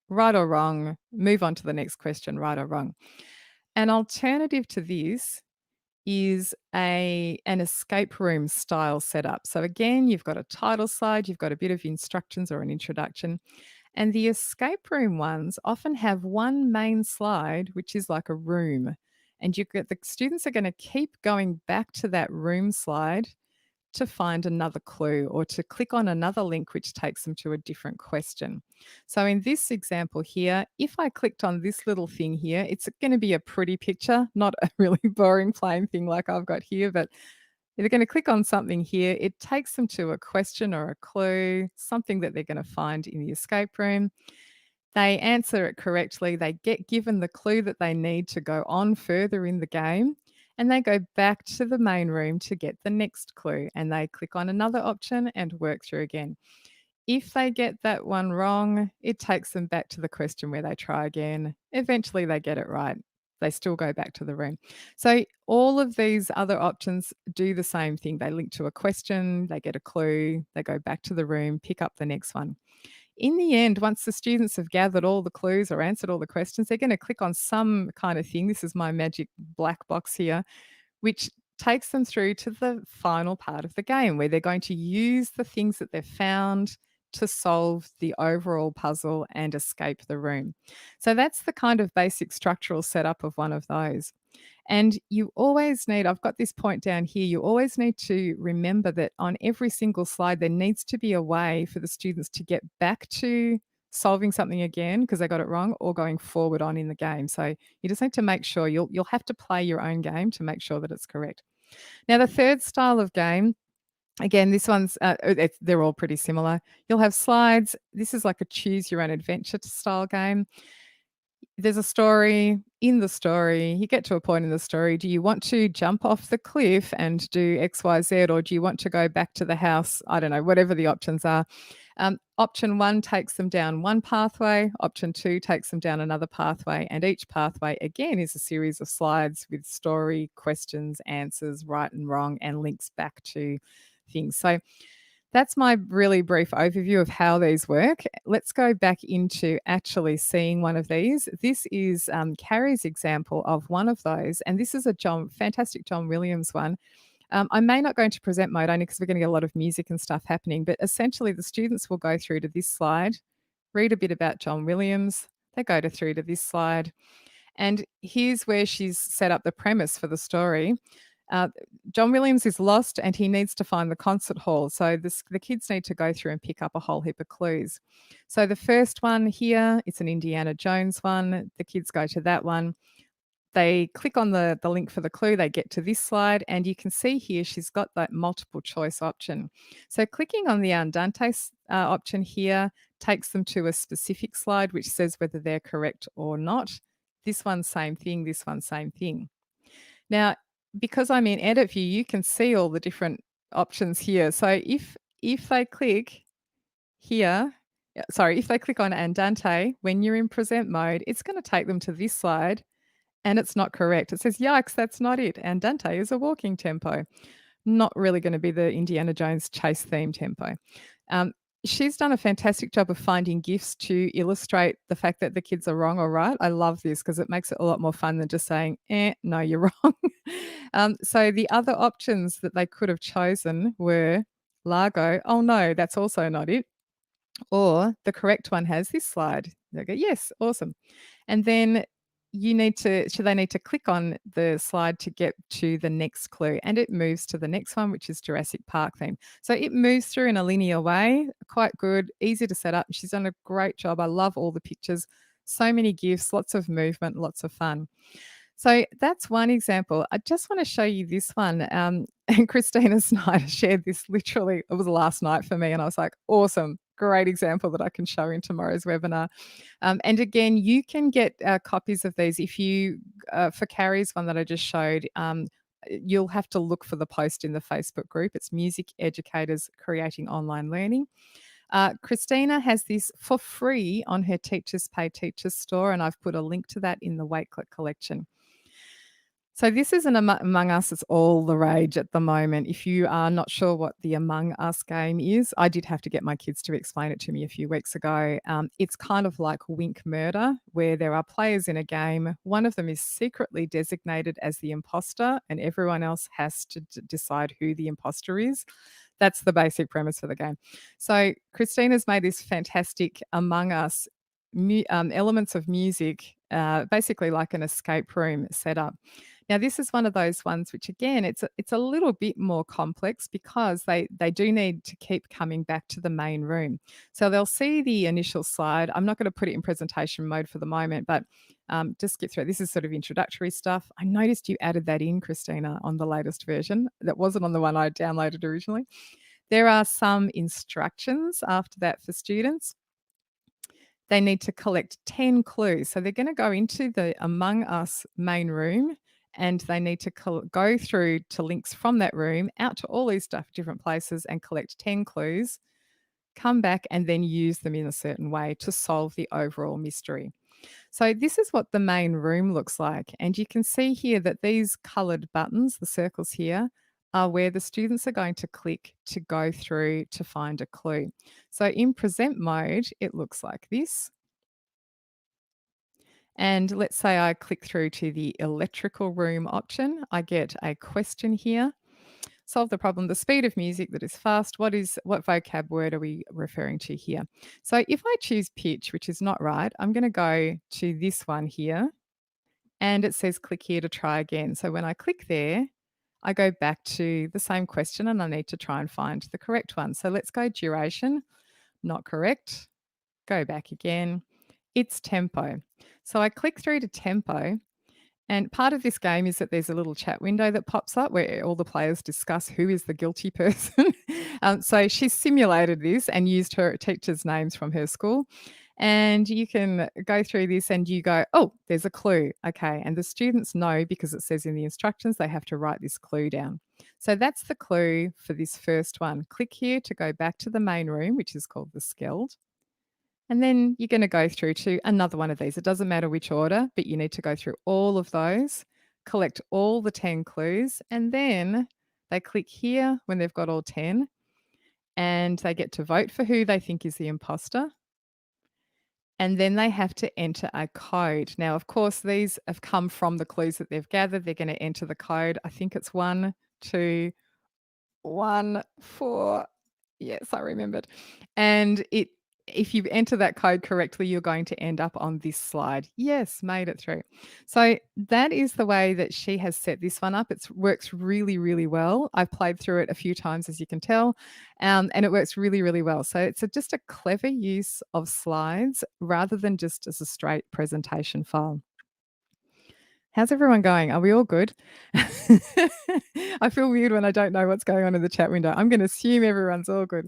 right or wrong, move on to the next question, right or wrong. An alternative to this is an escape room style setup. So again, you've got a title slide, you've got a bit of instructions or an introduction, and the escape room ones often have one main slide, which is like a room. And you get the students are going to keep going back to that room slide to find another clue or to click on another link which takes them to a different question. So in this example here, if I clicked on this little thing here, it's going to be a pretty picture, not a really boring plain thing like I've got here, but they're going to click on something here. It takes them to a question or a clue, something that they're going to find in the escape room. They answer it correctly. They get given the clue that they need to go on further in the game. And they go back to the main room to get the next clue. And they click on another option and work through again. If they get that one wrong, it takes them back to the question where they try again. Eventually, they get it right. They still go back to the room. So, all of these other options do the same thing. They link to a question, they get a clue, they go back to the room, pick up the next one. In the end, once the students have gathered all the clues or answered all the questions, they're going to click on some kind of thing. This is my magic black box here, which takes them through to the final part of the game where they're going to use the things that they've found to solve the overall puzzle and escape the room. So that's the kind of basic structural setup of one of those. And you always need, I've got this point down here, you always need to remember that on every single slide, there needs to be a way for the students to get back to solving something again because they got it wrong or going forward on in the game. So you just need to make sure you'll have to play your own game to make sure that it's correct. Now, the third style of game, again, this one's they're all pretty similar. You'll have slides. This is like a choose your own adventure style game. There's a story. In the story, you get to a point in the story. Do you want to jump off the cliff and do X, Y, Z, or do you want to go back to the house? I don't know, whatever the options are. Option one takes them down one pathway. Option two takes them down another pathway. And each pathway, again, is a series of slides with story, questions, answers, right and wrong, and links back to things. So that's my really brief overview of how these work. Let's go back into actually seeing one of these. This is Carrie's example of one of those, and this is a fantastic John Williams one. I may not go into present mode only because we're going to get a lot of music and stuff happening, but essentially the students will go through to this slide, read a bit about John Williams. They go through to this slide. And here's where she's set up the premise for the story. Uh, John Williams is lost and he needs to find the concert hall. So the kids need to go through and pick up a whole heap of clues. So the first one here, it's an Indiana Jones one. The kids go to that one. They click on the link for the clue, they get to this slide, and you can see here she's got that multiple choice option. So clicking on the Andante option here takes them to a specific slide which says whether they're correct or not. This one, same thing, this one, same thing. Now, because I'm in edit view, you can see all the different options here. So if they click here, if they click on Andante, when you're in present mode, it's going to take them to this slide and it's not correct. It says, yikes, that's not it. Andante is a walking tempo. Not really going to be the Indiana Jones chase theme tempo. Um, she's done a fantastic job of finding GIFs to illustrate the fact that the kids are wrong or right. I love this because it makes it a lot more fun than just saying, no, you're wrong. So the other options that they could have chosen were Largo. Oh, no, that's also not it. Or the correct one has this slide. They go, yes, awesome. And then they need to click on the slide to get to the next clue, and it moves to the next one, which is Jurassic Park theme. So it moves through in a linear way, quite good, easy to set up. She's done a great job. I love all the pictures, so many GIFs, lots of movement, lots of fun. So that's one example. I just want to show you this one. And Christina Snyder shared this literally, it was last night for me, and I was like, awesome, great example that I can show in tomorrow's webinar. And again, you can get copies of these if you, for Carrie's one that I just showed, you'll have to look for the post in the Facebook group. It's Music Educators Creating Online Learning. Christina has this for free on her Teachers Pay Teachers store, and I've put a link to that in the Wakelet collection. So this is an Among Us. It's all the rage at the moment. If you are not sure what the Among Us game is, I did have to get my kids to explain it to me a few weeks ago. It's kind of like Wink Murder, where there are players in a game. One of them is secretly designated as the imposter, and everyone else has to decide who the imposter is. That's the basic premise for the game. So Christina's made this fantastic Among Us elements of music, basically like an escape room setup. Now, this is one of those ones which, again, it's a little bit more complex because they do need to keep coming back to the main room. So they'll see the initial slide. I'm not going to put it in presentation mode for the moment, but just skip through it. This is sort of introductory stuff. I noticed you added that in, Christina, on the latest version. That wasn't on the one I downloaded originally. There are some instructions after that for students. They need to collect 10 clues. So they're going to go into the Among Us main room, and they need to go through to links from that room out to all these different places and collect 10 clues, come back and then use them in a certain way to solve the overall mystery. So this is what the main room looks like. And you can see here that these coloured buttons, the circles here, are where the students are going to click to go through to find a clue. So in present mode, it looks like this. And let's say I click through to the electrical room option. I get a question here. Solve the problem, the speed of music that is fast. What vocab word are we referring to here? So if I choose pitch, which is not right, I'm going to go to this one here, and it says click here to try again. So when I click there, I go back to the same question and I need to try and find the correct one. So let's go duration, not correct. Go back again. It's tempo. So I click through to tempo, and part of this game is that there's a little chat window that pops up where all the players discuss who is the guilty person. So she's simulated this and used her teachers' names from her school. And you can go through this and you go, oh, there's a clue. Okay. And the students know, because it says in the instructions, they have to write this clue down. So that's the clue for this first one. Click here to go back to the main room, which is called the Skeld. And then you're going to go through to another one of these. It doesn't matter which order, but you need to go through all of those, collect all the 10 clues, and then they click here when they've got all 10, and they get to vote for who they think is the imposter. And then they have to enter a code. Now, of course, these have come from the clues that they've gathered. They're going to enter the code. I think it's 1, 2, 1, 4. Yes, I remembered. And if you enter that code correctly, you're going to end up on this slide. Yes, made it through. So that is the way that she has set this one up. It works really, really well. I've played through it a few times, as you can tell, and it works really, really well. So it's just a clever use of slides rather than just as a straight presentation file. How's everyone going? Are we all good? I feel weird when I don't know what's going on in the chat window. I'm going to assume everyone's all good.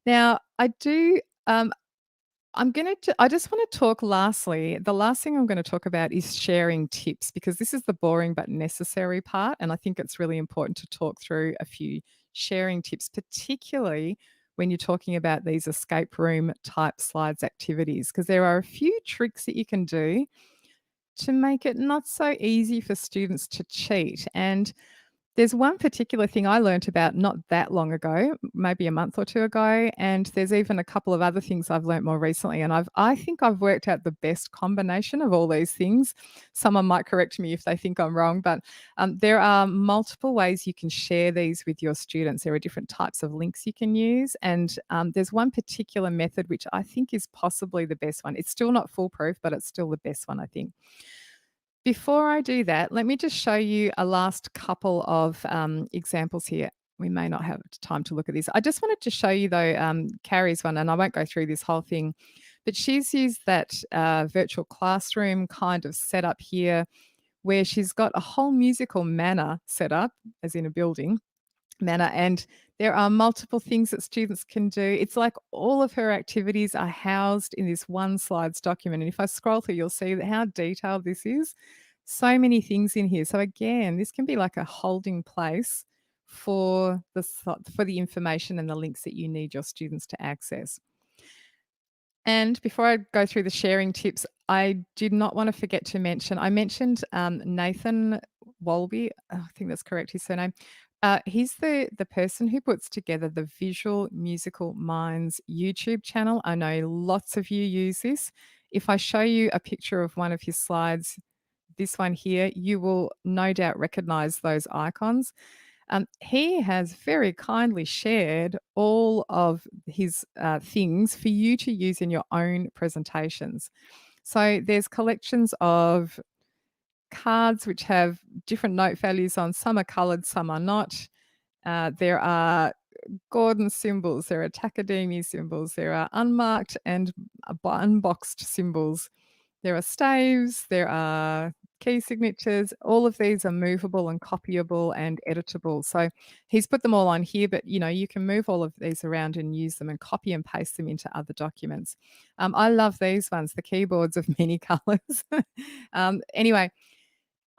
Now, I do I just want to talk lastly, the last thing I'm going to talk about is sharing tips, because this is the boring but necessary part, and I think it's really important to talk through a few sharing tips, particularly when you're talking about these escape room type slides activities, because there are a few tricks that you can do to make it not so easy for students to cheat. And there's one particular thing I learnt about not that long ago, maybe a month or two ago, and there's even a couple of other things I've learnt more recently, and I think I've worked out the best combination of all these things. Someone might correct me if they think I'm wrong, but there are multiple ways you can share these with your students. There are different types of links you can use, and there's one particular method which I think is possibly the best one. It's still not foolproof, but it's still the best one, I think. Before I do that, let me just show you a last couple of examples here. We may not have time to look at this. I just wanted to show you, though, Carrie's one, and I won't go through this whole thing, but she's used that virtual classroom kind of setup here where she's got a whole musical manor set up, as in a building, manner, and there are multiple things that students can do. It's like all of her activities are housed in this one slides document, and if I scroll through, you'll see that how detailed this is. So many things in here. So again, this can be like a holding place for the information and the links that you need your students to access. And before I go through the sharing tips, I did not want to forget to mention, I mentioned Nathan Walby, I think that's correct, his surname. He's the person who puts together the Visual Musical Minds YouTube channel. I know lots of you use this. If I show you a picture of one of his slides, this one here, you will no doubt recognize those icons. He has very kindly shared all of his things for you to use in your own presentations. So there's collections of cards which have different note values on. Some are coloured, some are not. There are Gordon symbols, there are Takadimi symbols, there are unmarked and unboxed symbols. There are staves, there are key signatures. All of these are movable and copyable and editable. So he's put them all on here, but you can move all of these around and use them and copy and paste them into other documents. I love these ones, the keyboards of many colors. Anyway,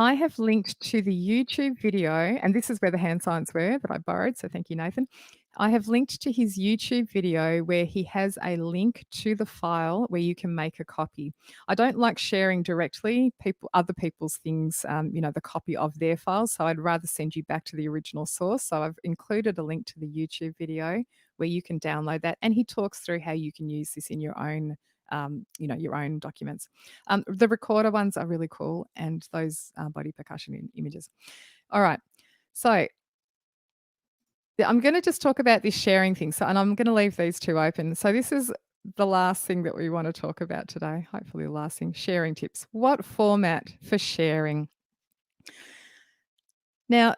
I have linked to the YouTube video, and this is where the hand signs were that I borrowed, so thank you, Nathan. I have linked to his YouTube video where he has a link to the file where you can make a copy. I don't like sharing directly other people's things, the copy of their files, so I'd rather send you back to the original source. So I've included a link to the YouTube video where you can download that, and he talks through how you can use this in your own your own documents. The recorder ones are really cool, and those body percussion images. All right. So I'm going to just talk about this sharing thing. And I'm going to leave these two open. So this is the last thing that we want to talk about today. Hopefully the last thing, sharing tips. What format for sharing? Now,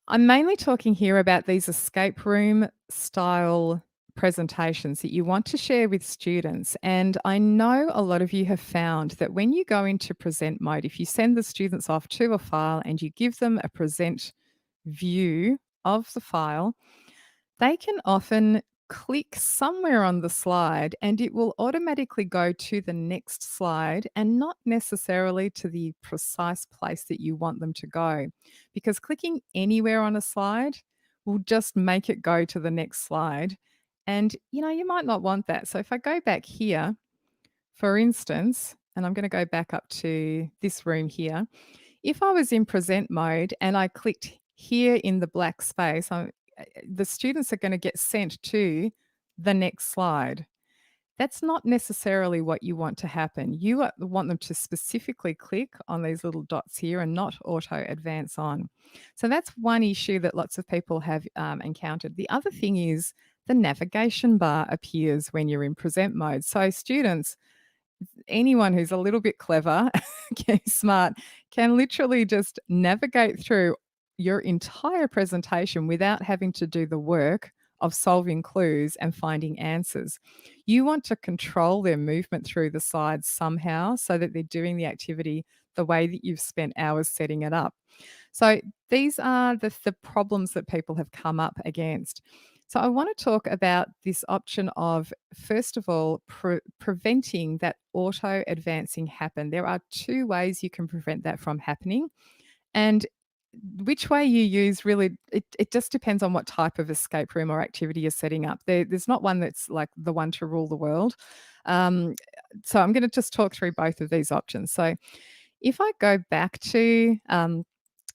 I'm mainly talking here about these escape room style presentations that you want to share with students. And I know a lot of you have found that when you go into present mode, if you send the students off to a file and you give them a present view of the file, they can often click somewhere on the slide and it will automatically go to the next slide and not necessarily to the precise place that you want them to go. Because clicking anywhere on a slide will just make it go to the next slide. And you might not want that. So if I go back here, for instance, and I'm going to go back up to this room here, if I was in present mode and I clicked here in the black space, the students are going to get sent to the next slide. That's not necessarily what you want to happen. You want them to specifically click on these little dots here and not auto advance on. So that's one issue that lots of people have encountered. The other thing is the navigation bar appears when you're in present mode. So students, anyone who's a little bit clever, smart, can literally just navigate through your entire presentation without having to do the work of solving clues and finding answers. You want to control their movement through the slides somehow so that they're doing the activity the way that you've spent hours setting it up. So these are the problems that people have come up against. So I want to talk about this option of, first of all, preventing that auto advancing happen. There are two ways you can prevent that from happening. And which way you use really, it just depends on what type of escape room or activity you're setting up. There's not one that's like the one to rule the world. Um, so I'm going to just talk through both of these options. So if I go back to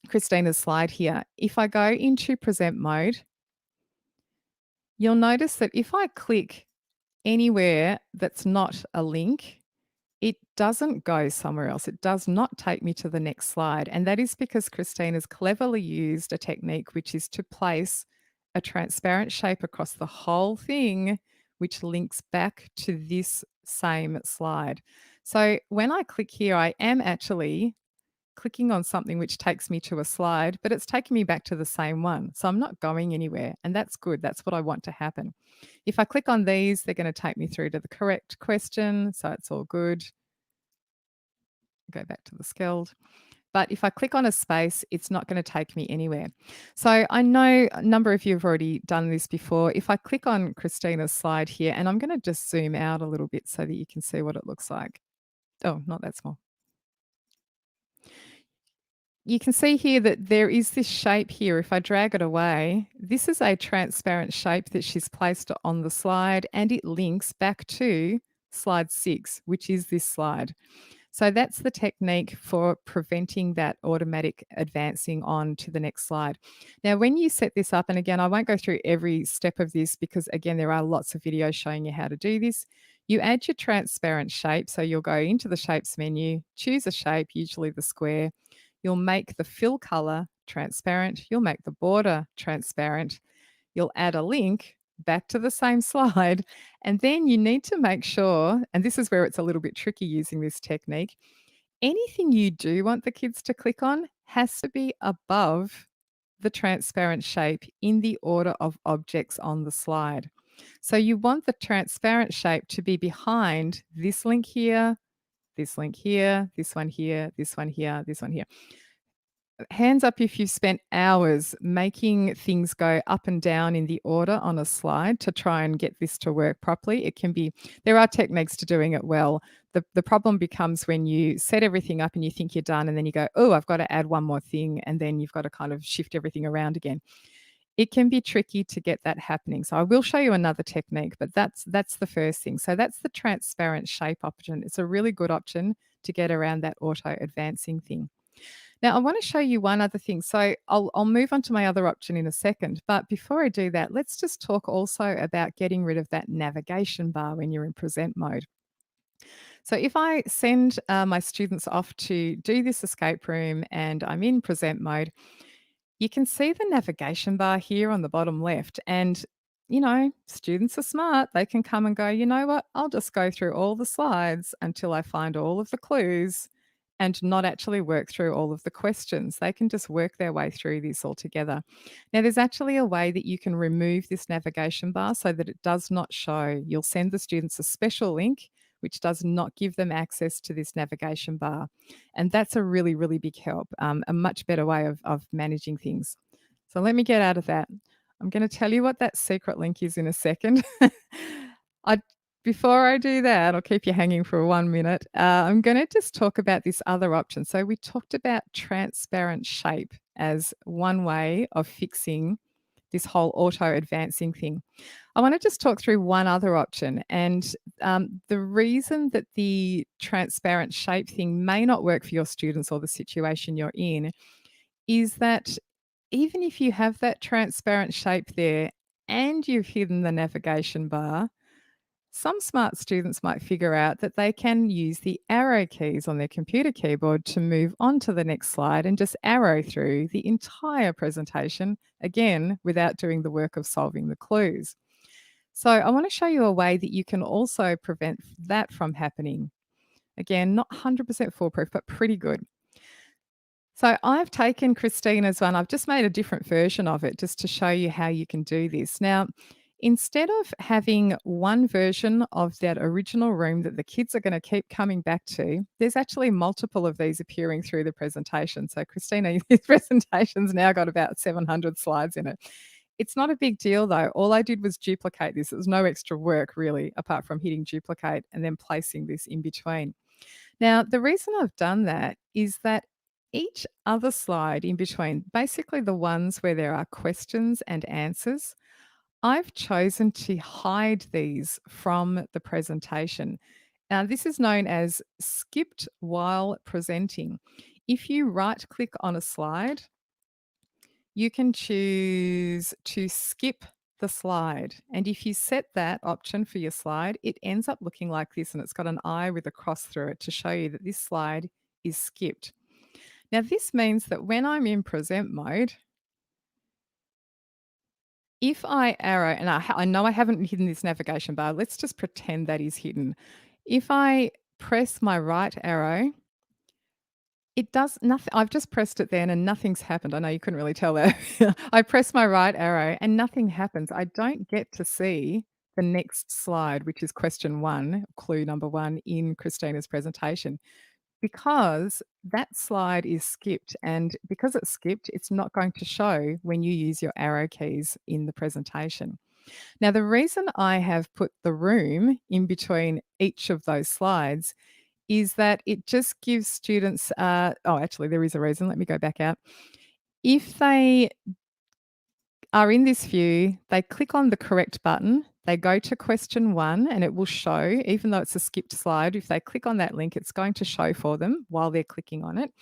Christina's slide here, if I go into present mode, you'll notice that if I click anywhere that's not a link, it doesn't go somewhere else. It does not take me to the next slide. And that is because Christina's cleverly used a technique which is to place a transparent shape across the whole thing, which links back to this same slide. So when I click here, I am actually clicking on something which takes me to a slide, but it's taking me back to the same one. So I'm not going anywhere, and that's good. That's what I want to happen. If I click on these, they're going to take me through to the correct question, so it's all good. Go back to the skilled. But if I click on a space, it's not going to take me anywhere. So I know a number of you have already done this before. If I click on Christina's slide here, and I'm going to just zoom out a little bit so that you can see what it looks like. Oh, not that small. You can see here that there is this shape here. If I drag it away, this is a transparent shape that she's placed on the slide, and it links back to slide 6, which is this slide. So that's the technique for preventing that automatic advancing on to the next slide. Now, when you set this up, and again, I won't go through every step of this because, again, there are lots of videos showing you how to do this. You add your transparent shape. So you'll go into the shapes menu, choose a shape, usually the square. You'll make the fill color transparent. You'll make the border transparent. You'll add a link back to the same slide. And then you need to make sure, and this is where it's a little bit tricky using this technique, anything you do want the kids to click on has to be above the transparent shape in the order of objects on the slide. So you want the transparent shape to be behind this link here, this link here, this one here, this one here, this one here. Hands up if you've spent hours making things go up and down in the order on a slide to try and get this to work properly. It can be, there are techniques to doing it well. The problem becomes when you set everything up and you think you're done and then you go, oh, I've got to add one more thing, and then you've got to kind of shift everything around again. It can be tricky to get that happening. So I will show you another technique, but that's the first thing. So that's the transparent shape option. It's a really good option to get around that auto advancing thing. Now, I want to show you one other thing. So I'll move on to my other option in a second. But before I do that, let's just talk also about getting rid of that navigation bar when you're in present mode. So if I send my students off to do this escape room and I'm in present mode, you can see the navigation bar here on the bottom left. And, you know, students are smart. They can come and go, you know what, I'll just go through all the slides until I find all of the clues and not actually work through all of the questions. They can just work their way through this all together. Now, there's actually a way that you can remove this navigation bar so that it does not show. You'll send the students a special link which does not give them access to this navigation bar. And that's a really, really big help, a much better way of managing things. So let me get out of that. I'm going to tell you what that secret link is in a second. Before I do that, I'll keep you hanging for 1 minute. I'm going to just talk about this other option. So we talked about transparent shape as one way of fixing this whole auto advancing thing. I want to just talk through one other option. And the reason that the transparent shape thing may not work for your students or the situation you're in is that even if you have that transparent shape there and you've hidden the navigation bar, some smart students might figure out that they can use the arrow keys on their computer keyboard to move on to the next slide and just arrow through the entire presentation, again, without doing the work of solving the clues. So I want to show you a way that you can also prevent that from happening. Again, not 100% foolproof, but pretty good. So I've taken Christina's one. I've just made a different version of it just to show you how you can do this. Now, instead of having one version of that original room that the kids are going to keep coming back to, there's actually multiple of these appearing through the presentation. So Christina, this presentation's now got about 700 slides in it. It's not a big deal though. All I did was duplicate this. It was no extra work really, apart from hitting duplicate and then placing this in between. Now, the reason I've done that is that each other slide in between, basically the ones where there are questions and answers, I've chosen to hide these from the presentation. Now, this is known as skipped while presenting. If you right click on a slide, you can choose to skip the slide. And if you set that option for your slide, it ends up looking like this, and it's got an eye with a cross through it to show you that this slide is skipped. Now, this means that when I'm in present mode, if I arrow, and I know I haven't hidden this navigation bar, let's just pretend that is hidden. If I press my right arrow, it does nothing. I've just pressed it then and nothing's happened. I know you couldn't really tell that. I press my right arrow and nothing happens. I don't get to see the next slide, which is question one, clue number one in Christina's presentation, because that slide is skipped. And because it's skipped, it's not going to show when you use your arrow keys in the presentation. Now, the reason I have put the room in between each of those slides is that it just gives students, actually, there is a reason. Let me go back out. If they are in this view, they click on the correct button, they go to question one, and it will show, even though it's a skipped slide, if they click on that link, it's going to show for them while they're clicking on it.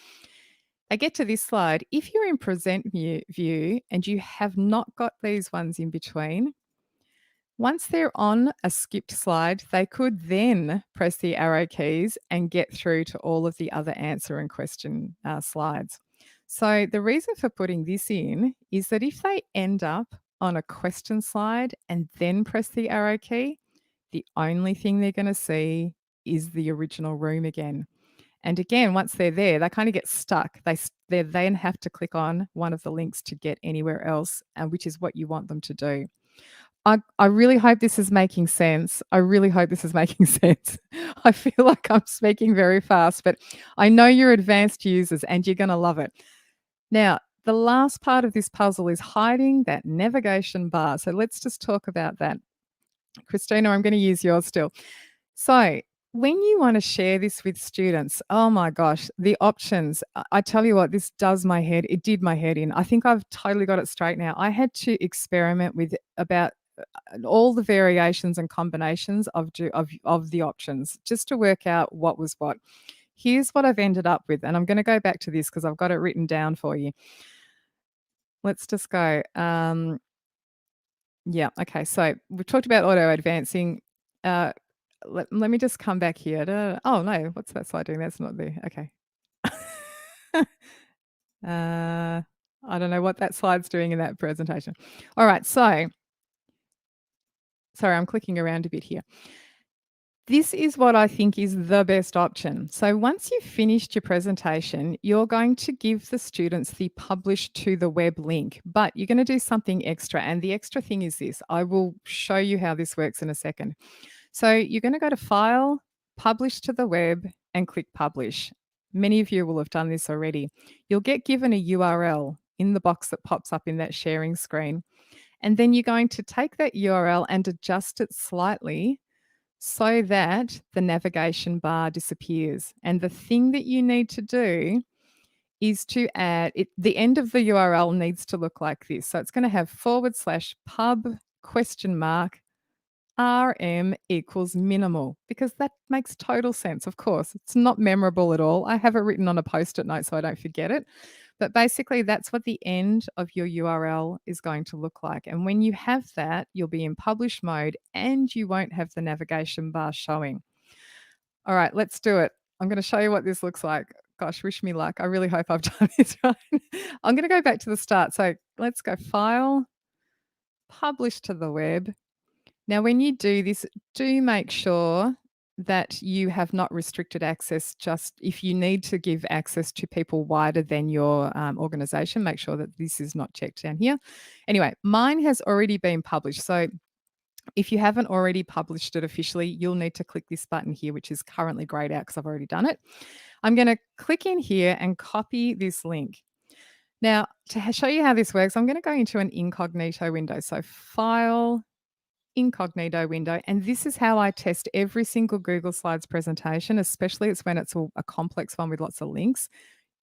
They get to this slide. If you're in present view and you have not got these ones in between, once they're on a skipped slide, they could then press the arrow keys and get through to all of the other answer and question slides. So the reason for putting this in is that if they end up on a question slide and then press the arrow key, the only thing they're going to see is the original room again. And again, once they're there, they kind of get stuck. They then have to click on one of the links to get anywhere else, which is what you want them to do. I really hope this is making sense. I really hope this is making sense. I feel like I'm speaking very fast, but I know you're advanced users and you're going to love it. Now, the last part of this puzzle is hiding that navigation bar. So let's just talk about that. Christina, I'm going to use yours still. So when you want to share this with students, oh my gosh, the options, I tell you what, this does my head. It did my head in. I think I've totally got it straight now. I had to experiment with about all the variations and combinations of the options just to work out what was what. Here's what I've ended up with, and I'm going to go back to this because I've got it written down for you. Let's just go. Yeah, okay. So we've talked about auto advancing. Let me just come back here. Oh no, what's that slide doing? That's not there. Okay. I don't know what that slide's doing in that presentation. All right, so sorry, I'm clicking around a bit here. This is what I think is the best option. So once you've finished your presentation, you're going to give the students the publish to the web link, but you're going to do something extra. And the extra thing is this. I will show you how this works in a second. So you're going to go to File, Publish to the Web, and click Publish. Many of you will have done this already. You'll get given a URL in the box that pops up in that sharing screen. And then you're going to take that URL and adjust it slightly so that the navigation bar disappears. And the thing that you need to do is to add it, the end of the URL needs to look like this. So it's going to have /pub RM equals minimal, because that makes total sense. Of course, it's not memorable at all. I have it written on a post-it note so I don't forget it. But basically, that's what the end of your URL is going to look like. And when you have that, you'll be in publish mode and you won't have the navigation bar showing. All right, let's do it. I'm going to show you what this looks like. Gosh, wish me luck. I really hope I've done this right. I'm going to go back to the start. So let's go File, Publish to the Web. Now, when you do this, do make sure that you have not restricted access. Just if you need to give access to people wider than your organization, make sure that this is not checked down here. Anyway, mine has already been published. So if you haven't already published it officially, you'll need to click this button here, which is currently grayed out because I've already done it. I'm going to click in here and copy this link. Now, to show you how this works, I'm going to go into an incognito window. So File, Incognito window, and this is how I test every single Google Slides presentation, especially it's when it's a complex one with lots of links.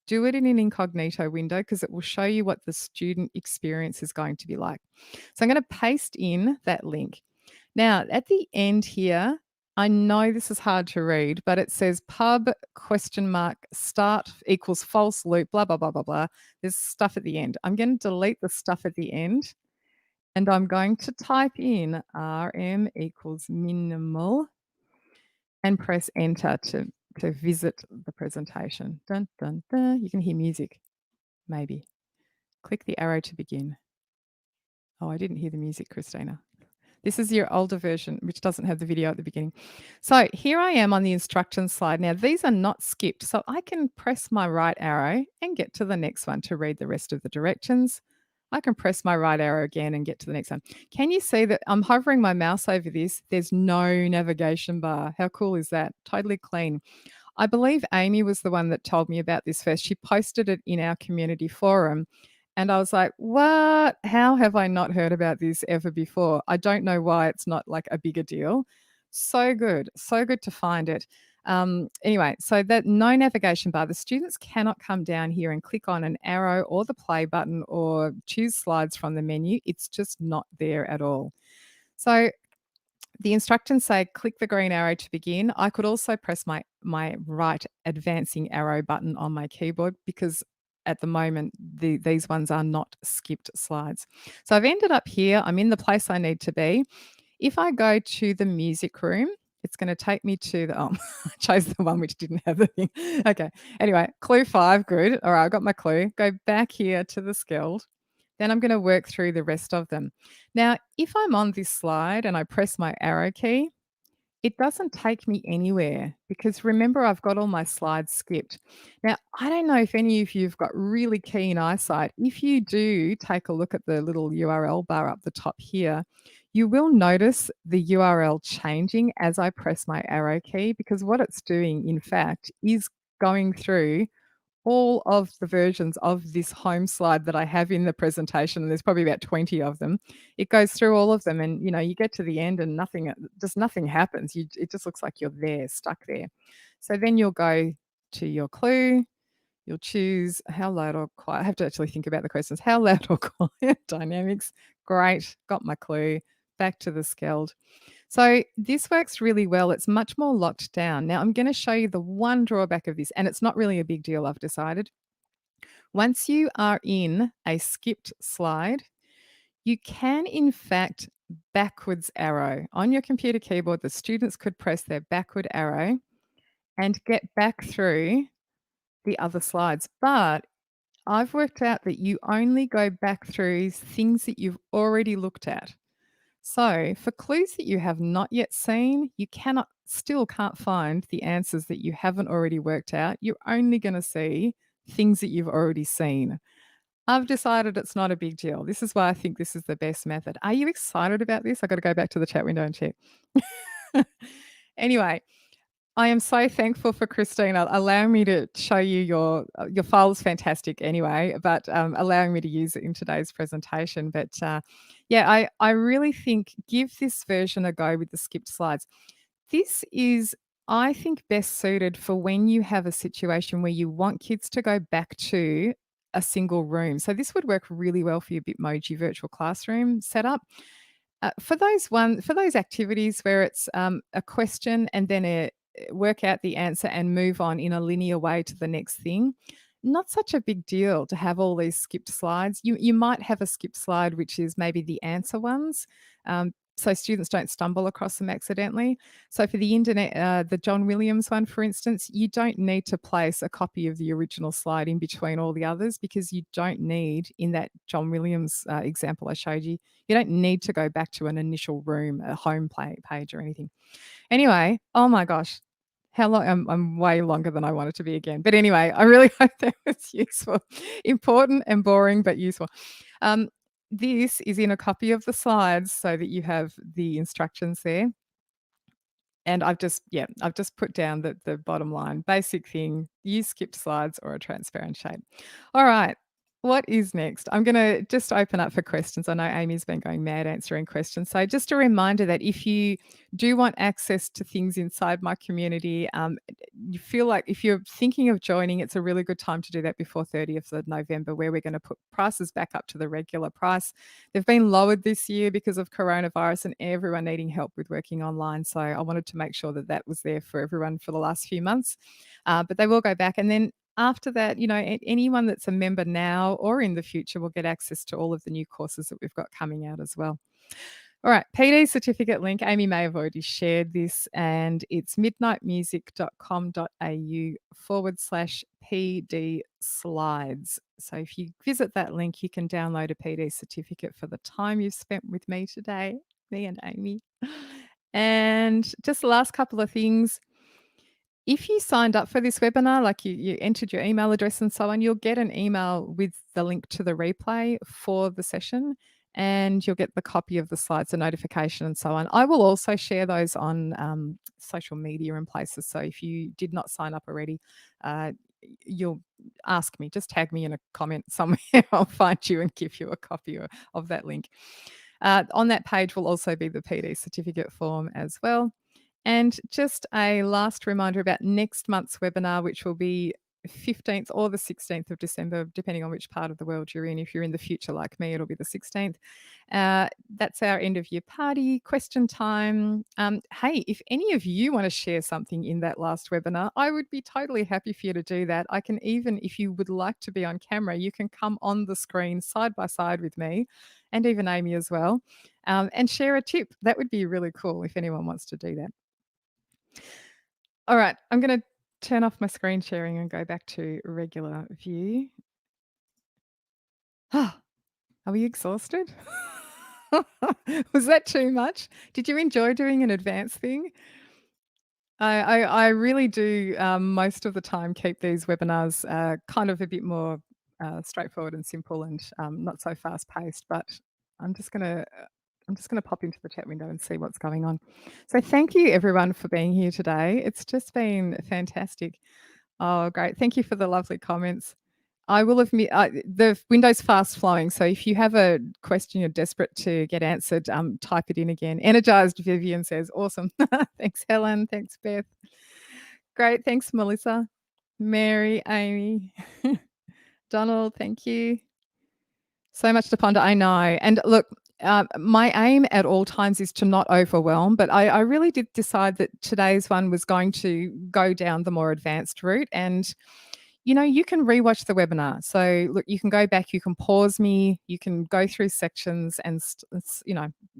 Do it in an incognito window because it will show you what the student experience is going to be like. So I'm going to paste in that link. Now, at the end here, I know this is hard to read, but it says pub question mark start equals false loop, blah, blah, blah, blah, blah. There's stuff at the end. I'm going to delete the stuff at the end and I'm going to type in RM equals minimal and press enter to visit the presentation. Dun, dun, dun. You can hear music, maybe. Click the arrow to begin. Oh, I didn't hear the music, Christina. This is your older version, which doesn't have the video at the beginning. So here I am on the instructions slide. Now, these are not skipped, so I can press my right arrow and get to the next one to read the rest of the directions. I can press my right arrow again and get to the next one. Can you see that I'm hovering my mouse over this? There's no navigation bar. How cool is that? Totally clean. I believe Amy was the one that told me about this first. She posted it in our community forum. And I was like, what? How have I not heard about this ever before? I don't know why it's not like a bigger deal. So good. So good to find it. Anyway, so that no navigation bar, the students cannot come down here and click on an arrow or the play button or choose slides from the menu. It's just not there at all. So the instructions say click the green arrow to begin. I could also press my right advancing arrow button on my keyboard because at the moment these ones are not skipped slides. So I've ended up here. I'm in the place I need to be. If I go to the music room, it's going to take me to the, I chose the one which didn't have the thing. Okay. Anyway, clue 5, good. All right, I got my clue. Go back here to the skilled. Then I'm going to work through the rest of them. Now, if I'm on this slide and I press my arrow key, it doesn't take me anywhere because remember, I've got all my slides skipped. Now, I don't know if any of you've got really keen eyesight. If you do take a look at the little URL bar up the top here, you will notice the URL changing as I press my arrow key because what it's doing, in fact, is going through all of the versions of this home slide that I have in the presentation, and there's probably about 20 of them. It goes through all of them and, you know, you get to the end and nothing happens. It just looks like you're there, stuck there. So then you'll go to your clue. You'll choose how loud or quiet. I have to actually think about the questions. How loud or quiet? Dynamics. Great. Got my clue. Back to the skilled. So this works really well. It's much more locked down. Now I'm going to show you the one drawback of this, and it's not really a big deal, I've decided. Once you are in a skipped slide, you can in fact backwards arrow. On your computer keyboard, the students could press their backward arrow and get back through the other slides. But I've worked out that you only go back through things that you've already looked at. So for clues that you have not yet seen, you still can't find the answers that you haven't already worked out. You're only going to see things that you've already seen. I've decided it's not a big deal. This is why I think this is the best method. Are you excited about this? I got to go back to the chat window and check. Anyway, I am so thankful for Christina allowing me to show you your file is fantastic anyway, but allowing me to use it in today's presentation. But yeah, I really think give this version a go with the skipped slides. This is, I think, best suited for when you have a situation where you want kids to go back to a single room. So this would work really well for your Bitmoji virtual classroom setup. For those activities where it's a question and then work out the answer and move on in a linear way to the next thing, not such a big deal to have all these skipped slides. You might have a skipped slide which is maybe the answer ones, so students don't stumble across them accidentally. So for the internet, the John Williams one, for instance, you don't need to place a copy of the original slide in between all the others, because you don't need, in that John Williams example I showed you, you don't need to go back to an initial room, a home page or anything. Anyway, oh my gosh, how long? I'm way longer than I wanted to be again. But anyway, I really hope that was useful, important and boring, but useful. Um, this is in a copy of the slides so that you have the instructions there. And I've just put down the bottom line. Basic thing, use skipped slides or a transparent shape. All right. What is next? I'm going to just open up for questions. I know Amy's been going mad answering questions. So just a reminder that if you do want access to things inside my community, you feel like if you're thinking of joining, it's a really good time to do that before 30th of November, where we're going to put prices back up to the regular price. They've been lowered this year because of coronavirus and everyone needing help with working online. So I wanted to make sure that that was there for everyone for the last few months. But they will go back. And then after that, anyone that's a member now or in the future will get access to all of the new courses that we've got coming out as well. All right, PD certificate link. Amy may have already shared this, and it's midnightmusic.com.au/PD slides. So if you visit that link, you can download a PD certificate for the time you've spent with me today, me and Amy. And just the last couple of things. If you signed up for this webinar, like you entered your email address and so on, you'll get an email with the link to the replay for the session, and you'll get the copy of the slides, a notification and so on. I will also share those on social media and places. So if you did not sign up already, you'll ask me, just tag me in a comment somewhere. I'll find you and give you a copy of that link. On that page will also be the PD certificate form as well. And just a last reminder about next month's webinar, which will be 15th or the 16th of December, depending on which part of the world you're in. If you're in the future like me, it'll be the 16th. That's our end of year party, question time. Hey, if any of you want to share something in that last webinar, I would be totally happy for you to do that. I can even, if you would like to be on camera, you can come on the screen side by side with me and even Amy as well, and share a tip. That would be really cool if anyone wants to do that. All right, I'm going to turn off my screen sharing and go back to regular view. Are we exhausted? Was that too much? Did you enjoy doing an advanced thing? I really do most of the time keep these webinars kind of a bit more straightforward and simple and not so fast paced, but I'm just going to pop into the chat window and see what's going on. So thank you everyone for being here today. It's just been fantastic. Oh, great. Thank you for the lovely comments. I will admit the window's fast flowing. So if you have a question you're desperate to get answered, type it in again. Energized Vivian says, awesome. Thanks, Helen. Thanks, Beth. Great. Thanks, Melissa. Mary, Amy, Donald, thank you. So much to ponder, I know. And look, my aim at all times is to not overwhelm, but I really did decide that today's one was going to go down the more advanced route. And you can rewatch the webinar. So look, you can go back, you can pause me, you can go through sections and,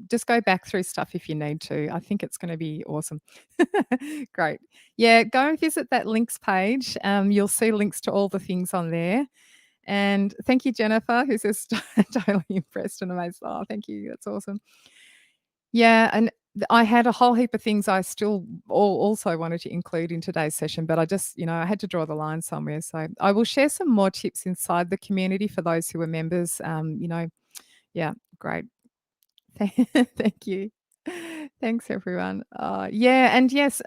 just go back through stuff if you need to. I think it's going to be awesome. Great. Yeah, go and visit that links page. You'll see links to all the things on there. And thank you, Jennifer, who says totally impressed and amazed. Oh, thank you. That's awesome. Yeah, and I had a whole heap of things I still also wanted to include in today's session, but I just, I had to draw the line somewhere. So I will share some more tips inside the community for those who are members. Yeah, great. Thank you. Thanks, everyone. Yeah, and yes,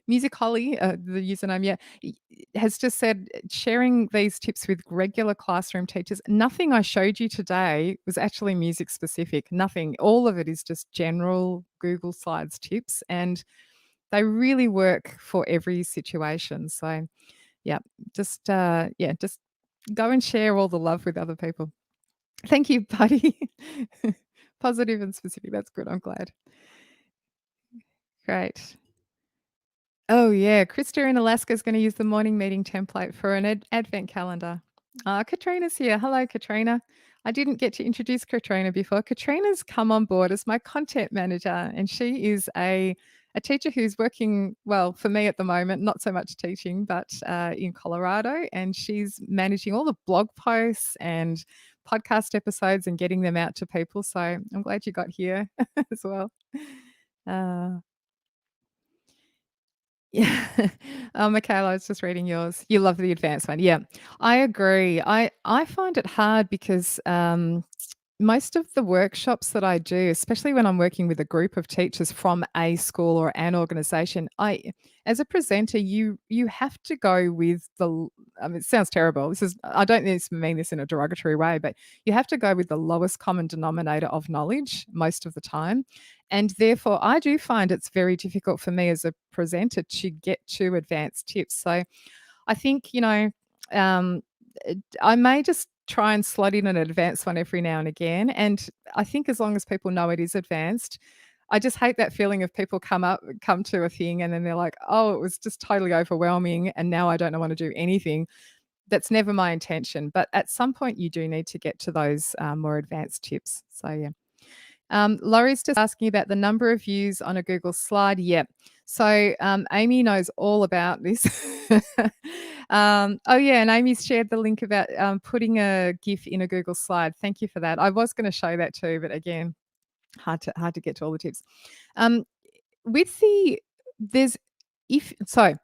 Music Holly, the username, has just said sharing these tips with regular classroom teachers. Nothing I showed you today was actually music specific. Nothing. All of it is just general Google Slides tips, and they really work for every situation. So, just just go and share all the love with other people. Thank you, buddy. Positive and specific. That's good. I'm glad. Great. Oh, yeah. Krista in Alaska is going to use the morning meeting template for an advent calendar. Katrina's here. Hello, Katrina. I didn't get to introduce Katrina before. Katrina's come on board as my content manager, and she is a teacher who's working, well, for me at the moment, not so much teaching, but in Colorado. And she's managing all the blog posts and podcast episodes and getting them out to people. So I'm glad you got here as well. Uh, yeah. Oh, Michaela, I was just reading yours. You love the advanced one. Yeah, I agree. I find it hard because most of the workshops that I do, especially when I'm working with a group of teachers from a school or an organization, as a presenter, you have to go with I mean, it sounds terrible. I don't mean this in a derogatory way, but you have to go with the lowest common denominator of knowledge most of the time. And therefore, I do find it's very difficult for me as a presenter to get to advanced tips. So I think, um, I may just try and slot in an advanced one every now and again. And I think as long as people know it is advanced, I just hate that feeling of people come to a thing and then they're like, oh, it was just totally overwhelming. And now I don't want to do anything. That's never my intention. But at some point, you do need to get to those more advanced tips. So, yeah. Laurie's just asking about the number of views on a Google slide. Yep. So Amy knows all about this. Oh yeah, and Amy's shared the link about putting a GIF in a Google slide. Thank you for that. I was going to show that too, but again, hard to get to all the tips. Um, with the there's if so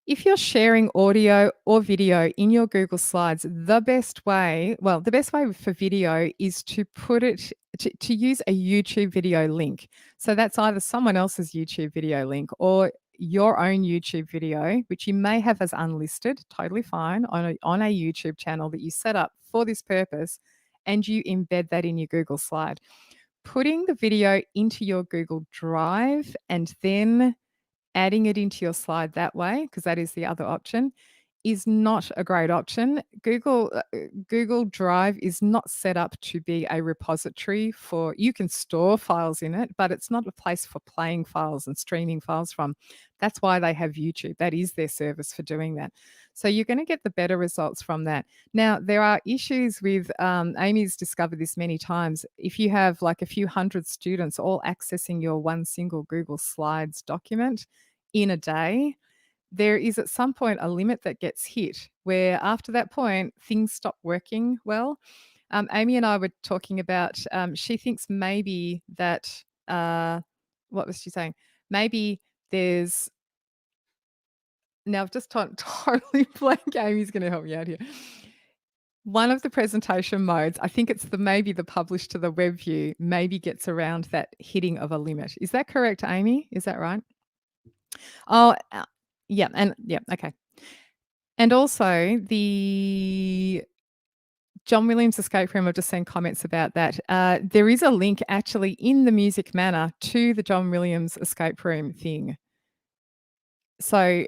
if you're sharing audio or video in your Google Slides, the best way for video is to put it to use a YouTube video link. So that's either someone else's YouTube video link or your own YouTube video, which you may have as unlisted, totally fine, on a YouTube channel that you set up for this purpose, and you embed that in your Google slide. Putting the video into your Google Drive and then adding it into your slide that way, because that is the other option, is not a great option. Google Drive is not set up to be a repository for you can store files in it, but it's not a place for playing files and streaming files from. That's why they have YouTube. That is their service for doing that. So you're going to get the better results from that. Now, there are issues with, Amy's discovered this many times. If you have like a few hundred students all accessing your one single Google Slides document in a day, there is at some point a limit that gets hit where after that point things stop working well. Amy and I were talking about, she thinks maybe that, what was she saying? Maybe there's, now I've just totally blank. Amy's going to help me out here. One of the presentation modes, I think it's maybe the publish to the web view, maybe gets around that hitting of a limit. Is that correct, Amy? Is that right? Oh, yeah, and yeah, okay. And also the John Williams escape room, I've just seen comments about that. There is a link actually in the Music Manor to the John Williams escape room thing. So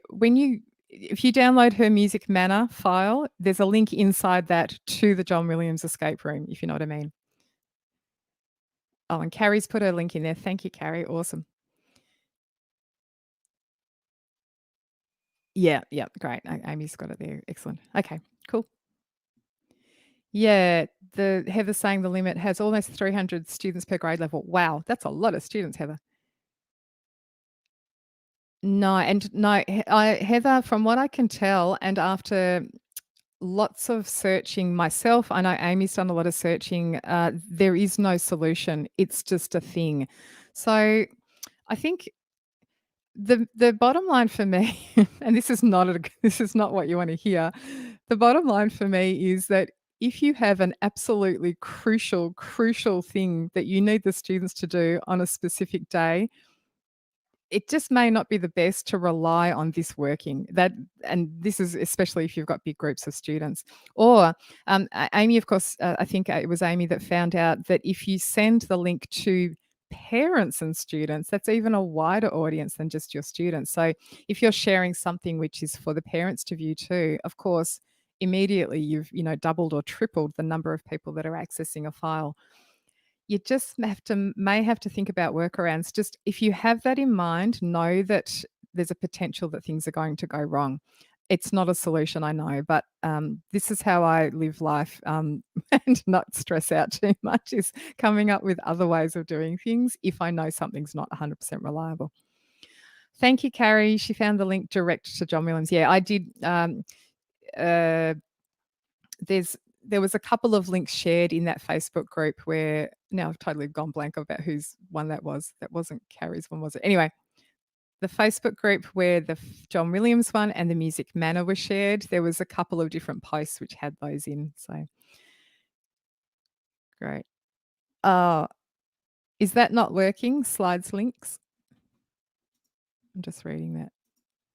if you download her Music Manor file, there's a link inside that to the John Williams escape room, if you know what I mean. Oh, and Carrie's put her link in there. Thank you, Carrie. Awesome. Yeah, great. Amy's got it there. Excellent. Okay, cool. Yeah, the Heather's saying the limit has almost 300 students per grade level. Wow, that's a lot of students, Heather. No, Heather, from what I can tell, and after lots of searching myself, I know Amy's done a lot of searching, there is no solution. It's just a thing. So I think the bottom line for me, and this is not what you want to hear. The bottom line for me is that if you have an absolutely crucial thing that you need the students to do on a specific day, it just may not be the best to rely on this working. And this is especially if you've got big groups of students. Or Amy, of course, I think it was Amy that found out that if you send the link to parents and students, that's even a wider audience than just your students. So if you're sharing something which is for the parents to view too, of course, immediately you've doubled or tripled the number of people that are accessing a file. You just may have to think about workarounds. Just if you have that in mind, know that there's a potential that things are going to go wrong. It's not a solution, I know, but this is how I live life, and not stress out too much, is coming up with other ways of doing things if I know something's not 100% reliable. Thank you, Carrie. She found the link direct to John Williams. Yeah, I did. Uh, there was a couple of links shared in that Facebook group where now I've totally gone blank about whose one that was. That wasn't Carrie's one, was it? Anyway, the Facebook group where the John Williams one and the Music Manor were shared, there was a couple of different posts which had those in. So great. Oh, is that not working? Slides links? I'm just reading that.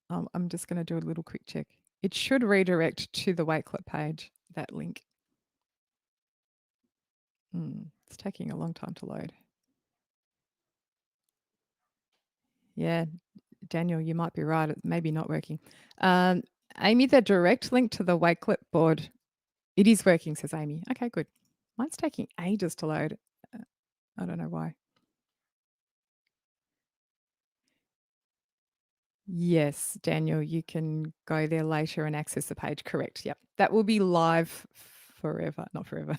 I'm just going to do a little quick check. It should redirect to the Wakelet page, that link. It's taking a long time to load. Yeah, Daniel, you might be right. It may be not working. Amy, the direct link to the Wakelet board, it is working, says Amy. Okay, good. Mine's taking ages to load. I don't know why. Yes, Daniel, you can go there later and access the page. Correct. Yep. That will be live forever, not forever.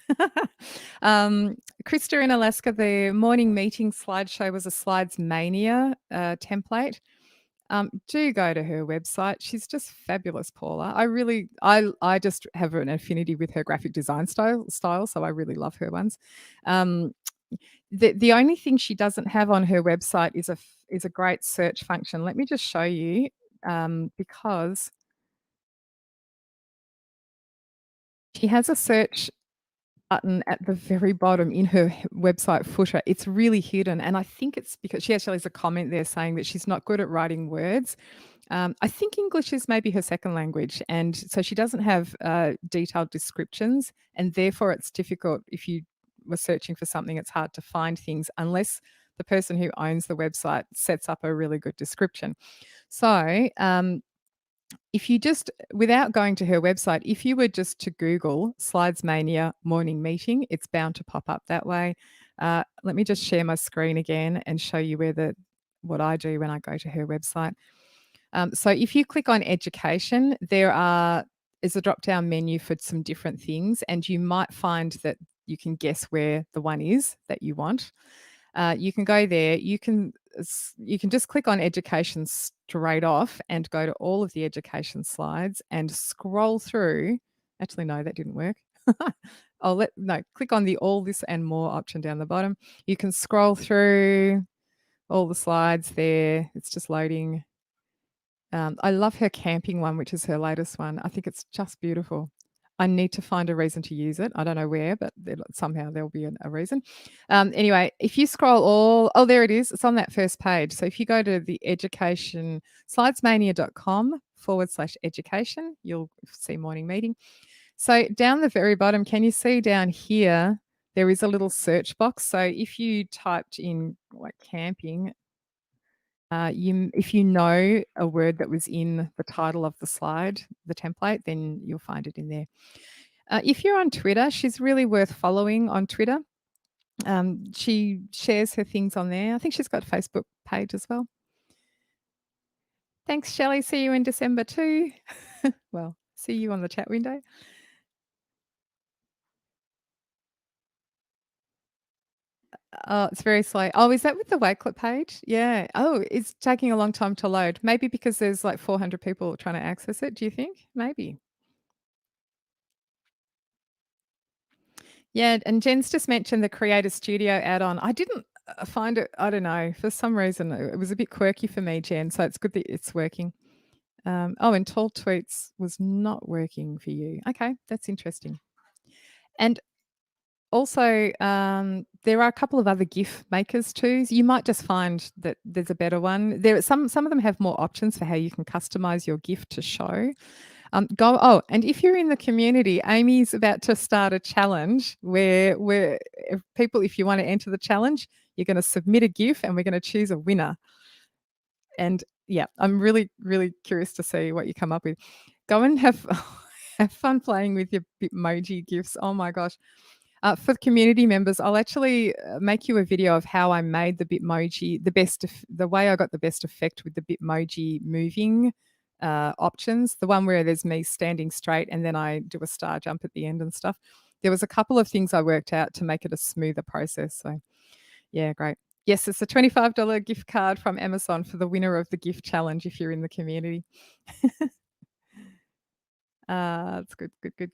Krista in Alaska, the morning meeting slideshow was a Slides Mania template. Do go to her website. She's just fabulous, Paula. I just have an affinity with her graphic design style, so I really love her ones. The only thing she doesn't have on her website is a great search function. Let me just show you, because she has a search button at the very bottom in her website footer. It's really hidden, and I think it's because she actually has a comment there saying that she's not good at writing words. I think English is maybe her second language, and so she doesn't have detailed descriptions, and therefore it's difficult if you were searching for something. It's hard to find things unless the person who owns the website sets up a really good description. So if you just, without going to her website, if you were just to Google Slides Mania morning meeting, it's bound to pop up that way. Let me just share my screen again and show you what I do when I go to her website. So if you click on education, is a drop-down menu for some different things, and you might find that you can guess where the one is that you want. You can go there. You can just click on education straight off and go to all of the education slides and scroll through. Actually, no, that didn't work. Click on the all this and more option down the bottom. You can scroll through all the slides there. It's just loading. I love her camping one, which is her latest one. I think it's just beautiful. I need to find a reason to use it. I don't know where, but somehow there'll be a reason. Anyway, if you scroll there it is. It's on that first page. So if you go to the education, slidesmania.com/education, you'll see morning meeting. So down the very bottom, can you see down here, there is a little search box. So if you typed in like camping, if you know a word that was in the title of the slide, the template, then you'll find it in there. If you're on Twitter, she's really worth following on Twitter. She shares her things on there. I think she's got a Facebook page as well. Thanks, Shelley. See you in December too. Well, see you on the chat window. Oh, it's very slow. Oh, is that with the Wakelet page? Yeah. Oh, it's taking a long time to load. Maybe because there's like 400 people trying to access it, do you think? Maybe. Yeah, and Jen's just mentioned the Creator Studio add-on. I didn't find it, I don't know, for some reason, it was a bit quirky for me, Jen, so it's good that it's working. And Tall Tweets was not working for you. Okay, that's interesting. And also, there are a couple of other GIF makers too. You might just find that there's a better one. Some of them have more options for how you can customize your GIF to show. And if you're in the community, Amy's about to start a challenge where if you want to enter the challenge, you're going to submit a GIF and we're going to choose a winner. And yeah, I'm really, really curious to see what you come up with. Go and have fun playing with your Bitmoji GIFs. Oh my gosh. For community members, I'll actually make you a video of how I made the Bitmoji, the way I got the best effect with the Bitmoji moving options. The one where there's me standing straight and then I do a star jump at the end and stuff. There was a couple of things I worked out to make it a smoother process. So yeah, great. Yes, it's a $25 gift card from Amazon for the winner of the gift challenge if you're in the community. It's good, good, good.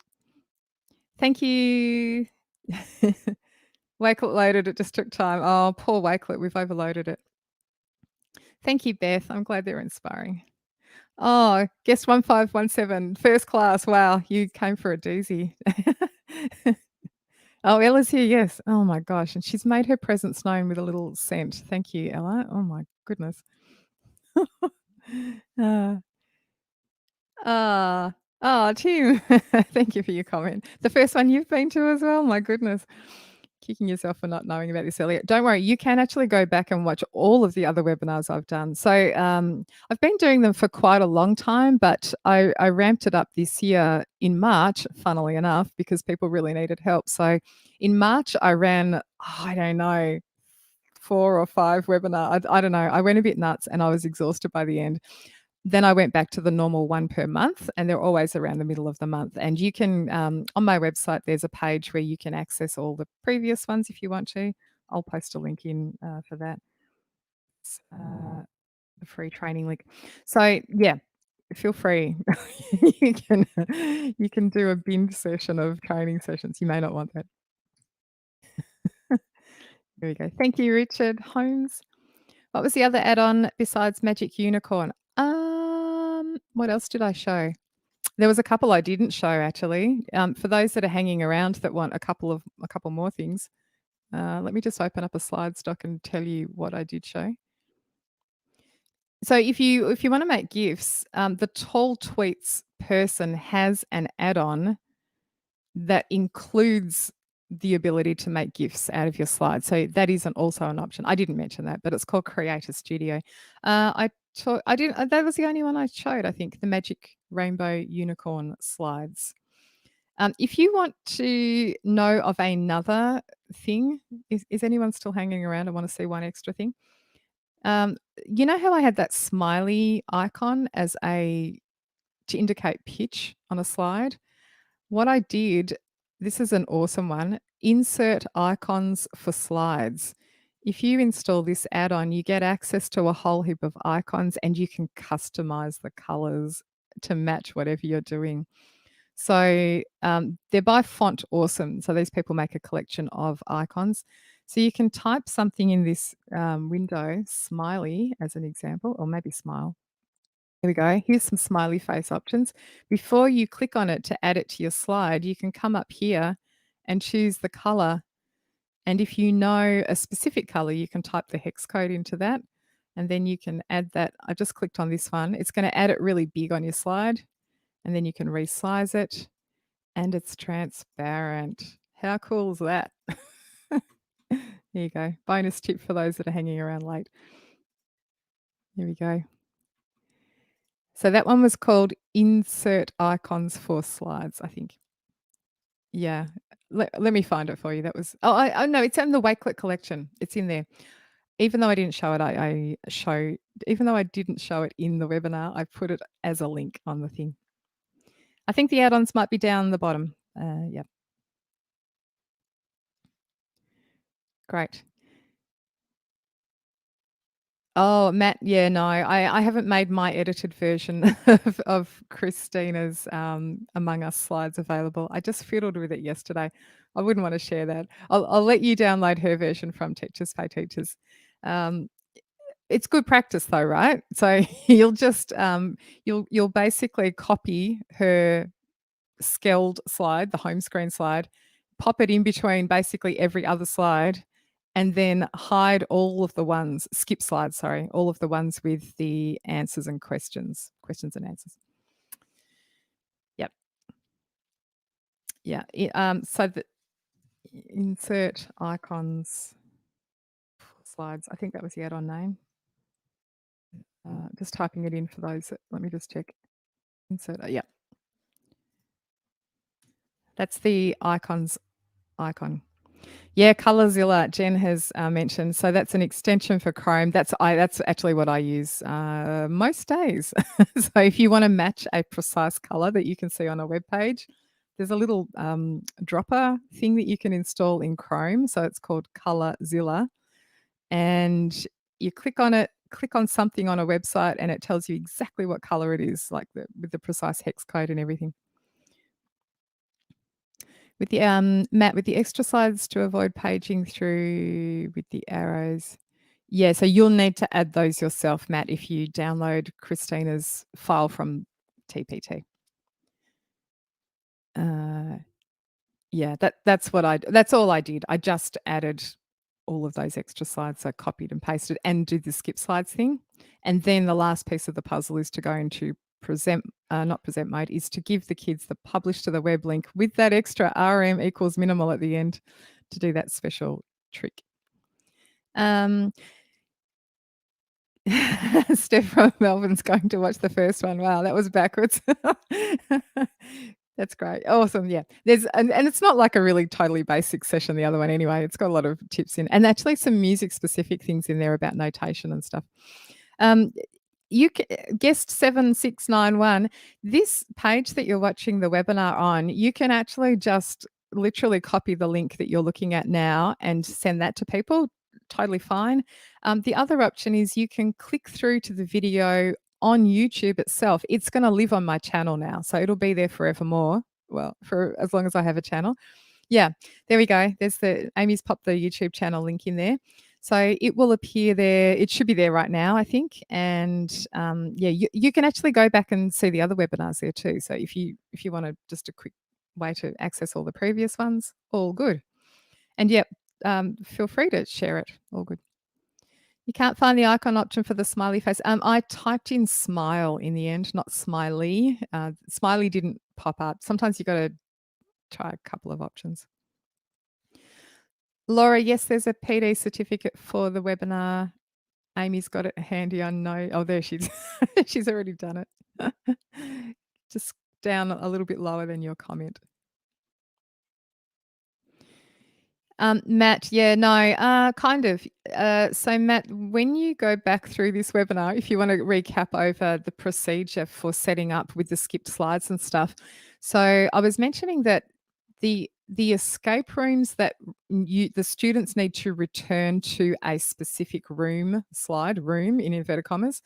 Thank you. Wakelet loaded, it just took time. Oh, poor Wakelet, we've overloaded it. Thank you, Beth. I'm glad they're inspiring. Oh, guest 1517, first class. Wow, you came for a doozy. Oh, Ella's here, yes. Oh my gosh, and she's made her presence known with a little scent. Thank you, Ella. Oh my goodness. Uh, ah, Tim, thank you for your comment. The first one you've been to as well? My goodness. Kicking yourself for not knowing about this earlier. Don't worry, you can actually go back and watch all of the other webinars I've done. So I've been doing them for quite a long time, but I ramped it up this year in March, funnily enough, because people really needed help. So in March, I ran, I don't know, 4 or 5 webinars. I don't know. I went a bit nuts and I was exhausted by the end. Then I went back to the normal one per month, and they're always around the middle of the month. And you can, on my website, there's a page where you can access all the previous ones if you want to. I'll post a link in for that. It's, the free training link. So yeah, feel free. you can do a binge session of training sessions. You may not want that. Here we go. Thank you, Richard Holmes. What was the other add-on besides Magic Unicorn? What else did I show? There was a couple I didn't show actually. For those that are hanging around that want a couple more things, let me just open up a slide stock and tell you what I did show. So if you want to make GIFs, the Tall Tweets person has an add-on that includes the ability to make GIFs out of your slides. So that isn't also an option. I didn't mention that, but it's called Creator Studio. I didn't. That was the only one I showed. I think the Magic Rainbow Unicorn slides. If you want to know of another thing, is anyone still hanging around? I want to see one extra thing. You know how I had that smiley icon as to indicate pitch on a slide? What I did, this is an awesome one, insert icons for slides. If you install this add-on, you get access to a whole heap of icons and you can customize the colors to match whatever you're doing. So they're by Font Awesome. So these people make a collection of icons. So you can type something in this window, smiley as an example, or maybe smile. Here we go. Here's some smiley face options. Before you click on it to add it to your slide, you can come up here and choose the color. And if you know a specific color, you can type the hex code into that. And then you can add that. I just clicked on this one. It's going to add it really big on your slide. And then you can resize it. And it's transparent. How cool is that? Here you go. Bonus tip for those that are hanging around late. Here we go. So that one was called Insert Icons for Slides, I think. Yeah. Let me find it for you. That was I no, it's in the Wakelet collection. It's in there. Even though I didn't show it, even though I didn't show it in the webinar, I put it as a link on the thing. I think the add-ons might be down the bottom. Yep. Great. Oh, Matt, yeah, no, I haven't made my edited version of Christina's Among Us slides available. I just fiddled with it yesterday. I wouldn't want to share that. I'll let you download her version from Teachers Pay Teachers. It's good practice though, right? So you'll just you'll basically copy her scaled slide, the home screen slide, pop it in between basically every other slide, and then hide all of the ones, skip slides, sorry, all of the ones with the answers and questions and answers. Yep. Yeah. So the insert icons slides. I think that was the add-on name. Just typing it in for those that, let me just check. Insert, yeah. That's the icons icon. Yeah, Colorzilla, Jen has mentioned. So that's an extension for Chrome. That's actually what I use most days. So if you want to match a precise color that you can see on a web page, there's a little dropper thing that you can install in Chrome. So it's called Colorzilla, and you click on it. Click on something on a website, and it tells you exactly what color it is, like with the precise hex code and everything. With the Matt, with the extra slides to avoid paging through with the arrows. Yeah, so you'll need to add those yourself, Matt, if you download Christina's file from TPT. Uh, yeah, that's all I did. I just added all of those extra slides, so copied and pasted and do the skip slides thing. And then the last piece of the puzzle is to go into present, not present mode, is to give the kids the publish to the web link with that extra RM equals minimal at the end to do that special trick. Steph from Melbourne's going to watch the first one. Wow, that was backwards. That's great. Awesome. Yeah. And it's not like a really totally basic session, the other one anyway. It's got a lot of tips in and actually some music specific things in there about notation and stuff. Um, guest 7691, this page that you're watching the webinar on, you can actually just literally copy the link that you're looking at now and send that to people. Totally fine. The other option is you can click through to the video on YouTube itself. It's going to live on my channel now, so it'll be there forevermore. Well, for as long as I have a channel. Yeah, there we go. There's Amy's popped the YouTube channel link in there. So it will appear there. It should be there right now, I think. And yeah, you can actually go back and see the other webinars there too. So if you want to just a quick way to access all the previous ones, all good. And yep, feel free to share it. All good. You can't find the icon option for the smiley face. I typed in smile in the end, not smiley. Smiley didn't pop up. Sometimes you got to try a couple of options. Laura, yes, there's a PD certificate for the webinar. Amy's got it handy. I know. Oh, there she's she's already done it. Just down a little bit lower than your comment. Matt, yeah, no, kind of. So, Matt, when you go back through this webinar, if you want to recap over the procedure for setting up with the skipped slides and stuff. So, I was mentioning that the escape rooms that the students need to return to a specific room in inverted commas.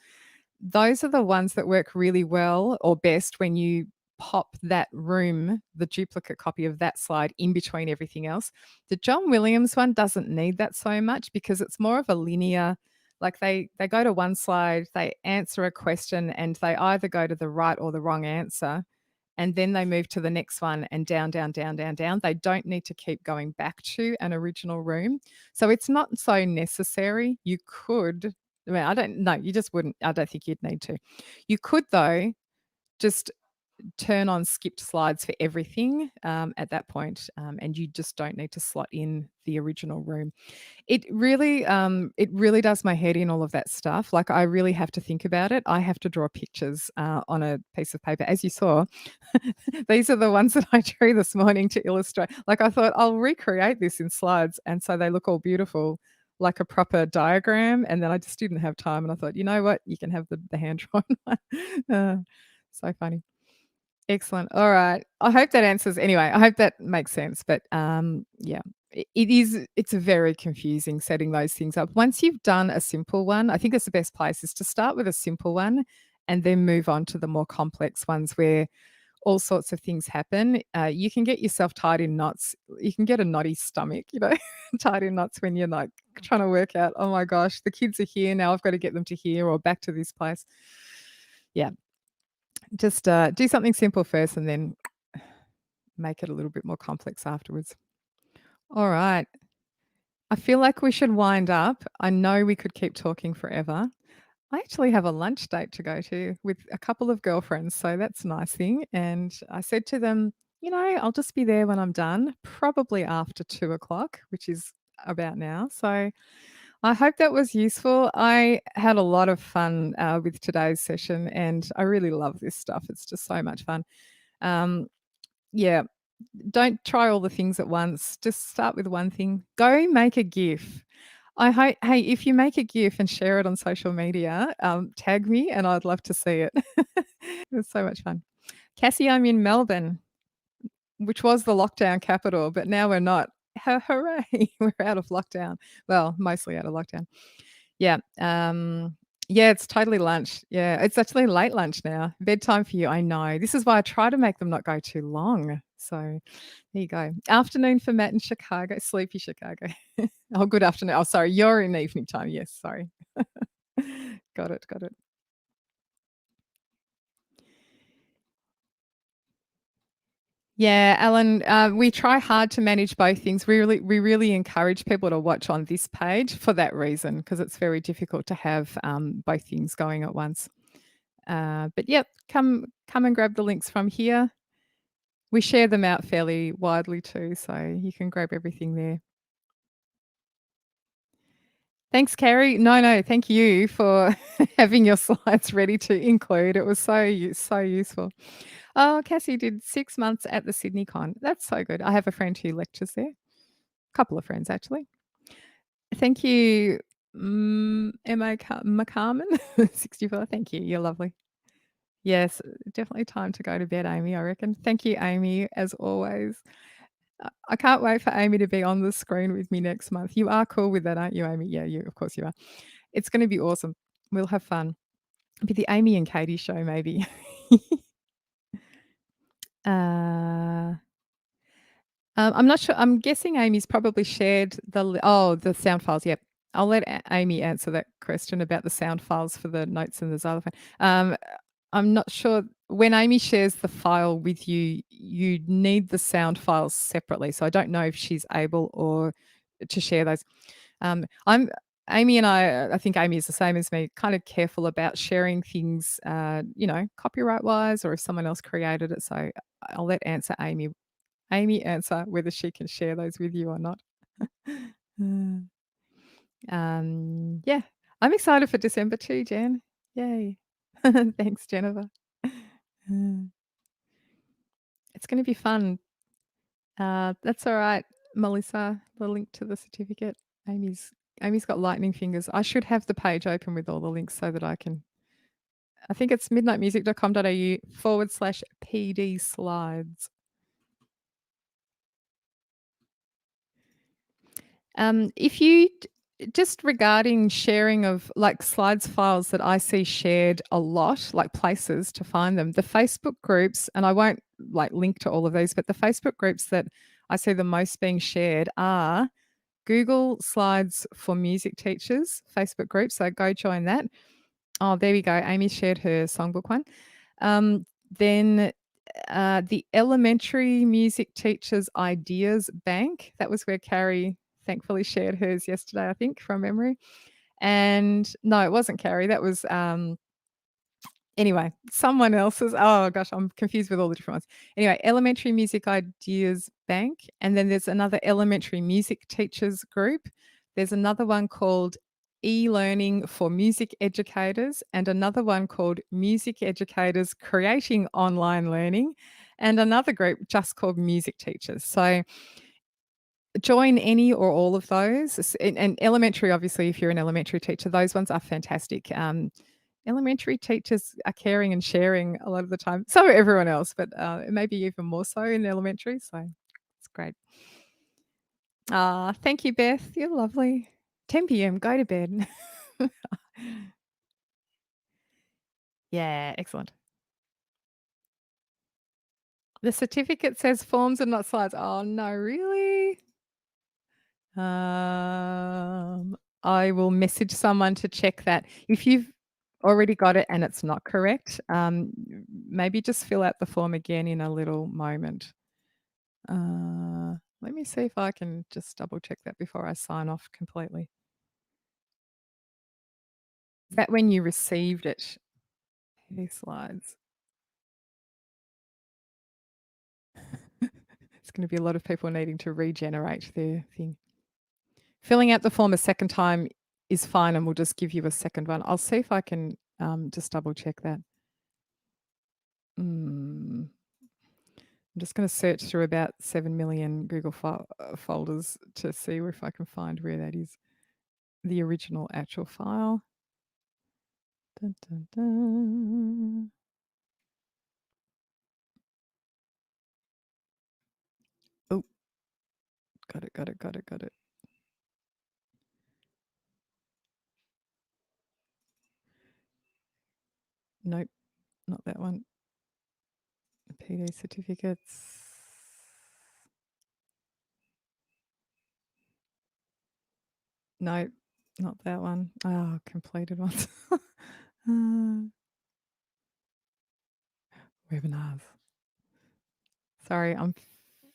Those are the ones that work really well or best when you pop that room, the duplicate copy of that slide in between everything else. The John Williams one doesn't need that so much because it's more of a linear, like they go to one slide, they answer a question and they either go to the right or the wrong answer. And then they move to the next one and down, down, down, down, down. They don't need to keep going back to an original room. So it's not so necessary. You could, I mean, I don't know, you just wouldn't, I don't think you'd need to. You could, though, just turn on skipped slides for everything at that point, and you just don't need to slot in the original room. It really does my head in all of that stuff. Like I really have to think about it. I have to draw pictures on a piece of paper. As you saw, these are the ones that I drew this morning to illustrate. Like I thought I'll recreate this in slides, and so they look all beautiful, like a proper diagram. And then I just didn't have time, and I thought, you know what, you can have the hand drawn one. So funny. Excellent. All right. I hope that answers anyway, I hope that makes sense. But yeah, it's very confusing setting those things up. Once you've done a simple one, I think that's the best place is to start with a simple one and then move on to the more complex ones where all sorts of things happen. You can get yourself tied in knots. You can get a knotty stomach, tied in knots when you're like trying to work out, oh my gosh, the kids are here now. I've got to get them to here or back to this place. Yeah. Just do something simple first and then make it a little bit more complex afterwards. All right. I feel like we should wind up. I know we could keep talking forever. I actually have a lunch date to go to with a couple of girlfriends, so that's a nice thing. And I said to them, I'll just be there when I'm done, probably after 2 o'clock, which is about now. So I hope that was useful. I had a lot of fun with today's session and I really love this stuff. It's just so much fun. Yeah, Don't try all the things at once. Just start with one thing. Go make a GIF. I hope hey, if you make a GIF and share it on social media, tag me and I'd love to see it. It's so much fun. Cassie, I'm in Melbourne, which was the lockdown capital, but now we're not. Hooray! We're out of lockdown. Well, mostly out of lockdown. Yeah, yeah, it's totally lunch. Yeah, it's actually late lunch now. Bedtime for you, I know. This is why I try to make them not go too long. So, there you go. Afternoon for Matt in Chicago, sleepy Chicago. Oh, good afternoon. Oh, sorry, you're in evening time. Yes, sorry. Got it, got it. Yeah, Alan, we try hard to manage both things. We really encourage people to watch on this page for that reason, because it's very difficult to have both things going at once. But yep, come and grab the links from here. We share them out fairly widely too, so you can grab everything there. Thanks, Carrie. No, thank you for having your slides ready to include. It was so useful. Oh, Cassie did 6 months at the Sydney Con. That's so good. I have a friend who lectures there. A couple of friends actually. Thank you, Emma McCarman, 64. Thank you. You're lovely. Yes, definitely time to go to bed, Amy, I reckon. Thank you, Amy, as always. I can't wait for Amy to be on the screen with me next month. You are cool with that, aren't you, Amy? Yeah, of course you are. It's going to be awesome. We'll have fun. It'll be the Amy and Katie show, maybe. uh, I'm not sure. I'm guessing Amy's probably shared the sound files. Yep. I'll let Amy answer that question about the sound files for the notes and the xylophone. I'm not sure when Amy shares the file with you, you need the sound files separately. So I don't know if she's able or to share those. I'm Amy and I think Amy is the same as me, kind of careful about sharing things, copyright wise, or if someone else created it. So I'll let Amy answer whether she can share those with you or not. Yeah, I'm excited for December too, Jen. Yay. Thanks, Jennifer. It's going to be fun. That's all right, Melissa. The link to the certificate. Amy's got lightning fingers. I should have the page open with all the links so that I can. I think it's midnightmusic.com.au/PD slides. If you just regarding sharing of like slides files that I see shared a lot, like places to find them, the Facebook groups, and I won't like link to all of these, but the Facebook groups that I see the most being shared are Google Slides for Music Teachers Facebook group. So go join that. Oh, there we go. Amy shared her songbook one. Then the Elementary Music Teachers Ideas Bank. That was where Carrie thankfully shared hers yesterday, I think, from memory. And no, it wasn't Carrie. That was anyway, someone else's. Oh gosh, I'm confused with all the different ones. Anyway, Elementary Music Ideas Bank. And then there's another Elementary Music Teachers group. There's another one called E-Learning for Music Educators, and another one called Music Educators Creating Online Learning, and another group just called Music Teachers. So join any or all of those. And elementary, obviously, if you're an elementary teacher, those ones are fantastic. Elementary teachers are caring and sharing a lot of the time. So are everyone else, but maybe even more so in elementary. So it's great. Thank you, Beth. You're lovely. 10 p.m. Go to bed. Yeah, excellent. The certificate says forms and not slides. Oh no, really? I will message someone to check that. If you've already got it and it's not correct, maybe just fill out the form again in a little moment. Let me see if I can just double check that before I sign off completely. Is that when you received it? These slides. It's going to be a lot of people needing to regenerate their thing. Filling out the form a second time is fine, and we'll just give you a second one. I'll see if I can just double check that. I'm just going to search through about 7 million Google folders to see if I can find where that is. The original actual file. Dun, dun, dun. Oh, got it. Nope, not that one. PD certificates. Nope, not that one. Oh, completed ones. Webinars. Sorry, I'm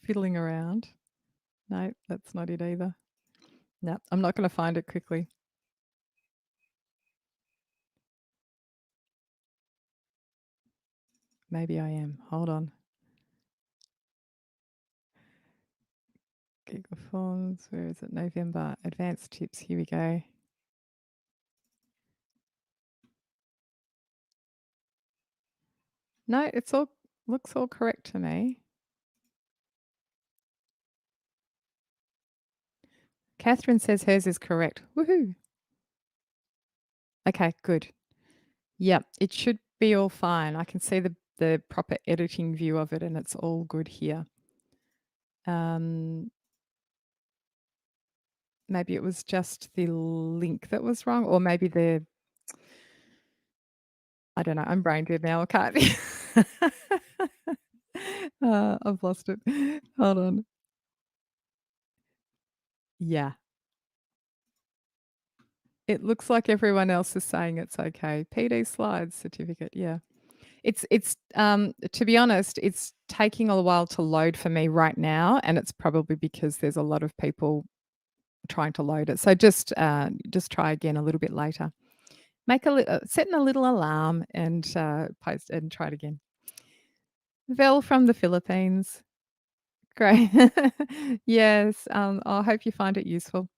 fiddling around. No, that's not it either. No, I'm not going to find it quickly. Maybe I am. Hold on. Google Forms. Where is it? November. Advanced tips. Here we go. No, it's all looks all correct to me. Catherine says hers is correct. Woohoo. Okay, good. Yep, it should be all fine. I can see the proper editing view of it and it's all good here. Maybe it was just the link that was wrong, or maybe I don't know. I'm brain dead now. I can't. I've lost it. Hold on. Yeah. It looks like everyone else is saying it's okay. PD slides certificate. Yeah. It's to be honest, it's taking a while to load for me right now, and it's probably because there's a lot of people trying to load it. So just try again a little bit later. Make set in a little alarm and post and try it again. Vel from the Philippines. Great. Yes. I hope you find it useful.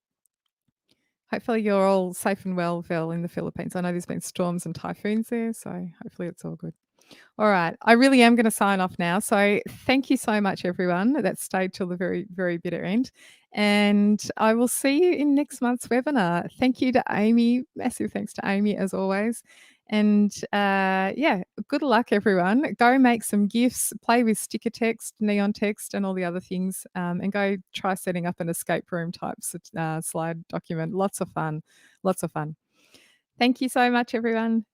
Hopefully you're all safe and well, Vel, in the Philippines. I know there's been storms and typhoons there, so hopefully it's all good. All right. I really am going to sign off now. So thank you so much, everyone, that stayed till the very, very bitter end. And I will see you in next month's webinar. Thank you to Amy. Massive thanks to Amy, as always. And yeah, good luck, everyone. Go make some GIFs, play with sticker text, neon text, and all the other things. And go try setting up an escape room type slide document. Lots of fun. Lots of fun. Thank you so much, everyone.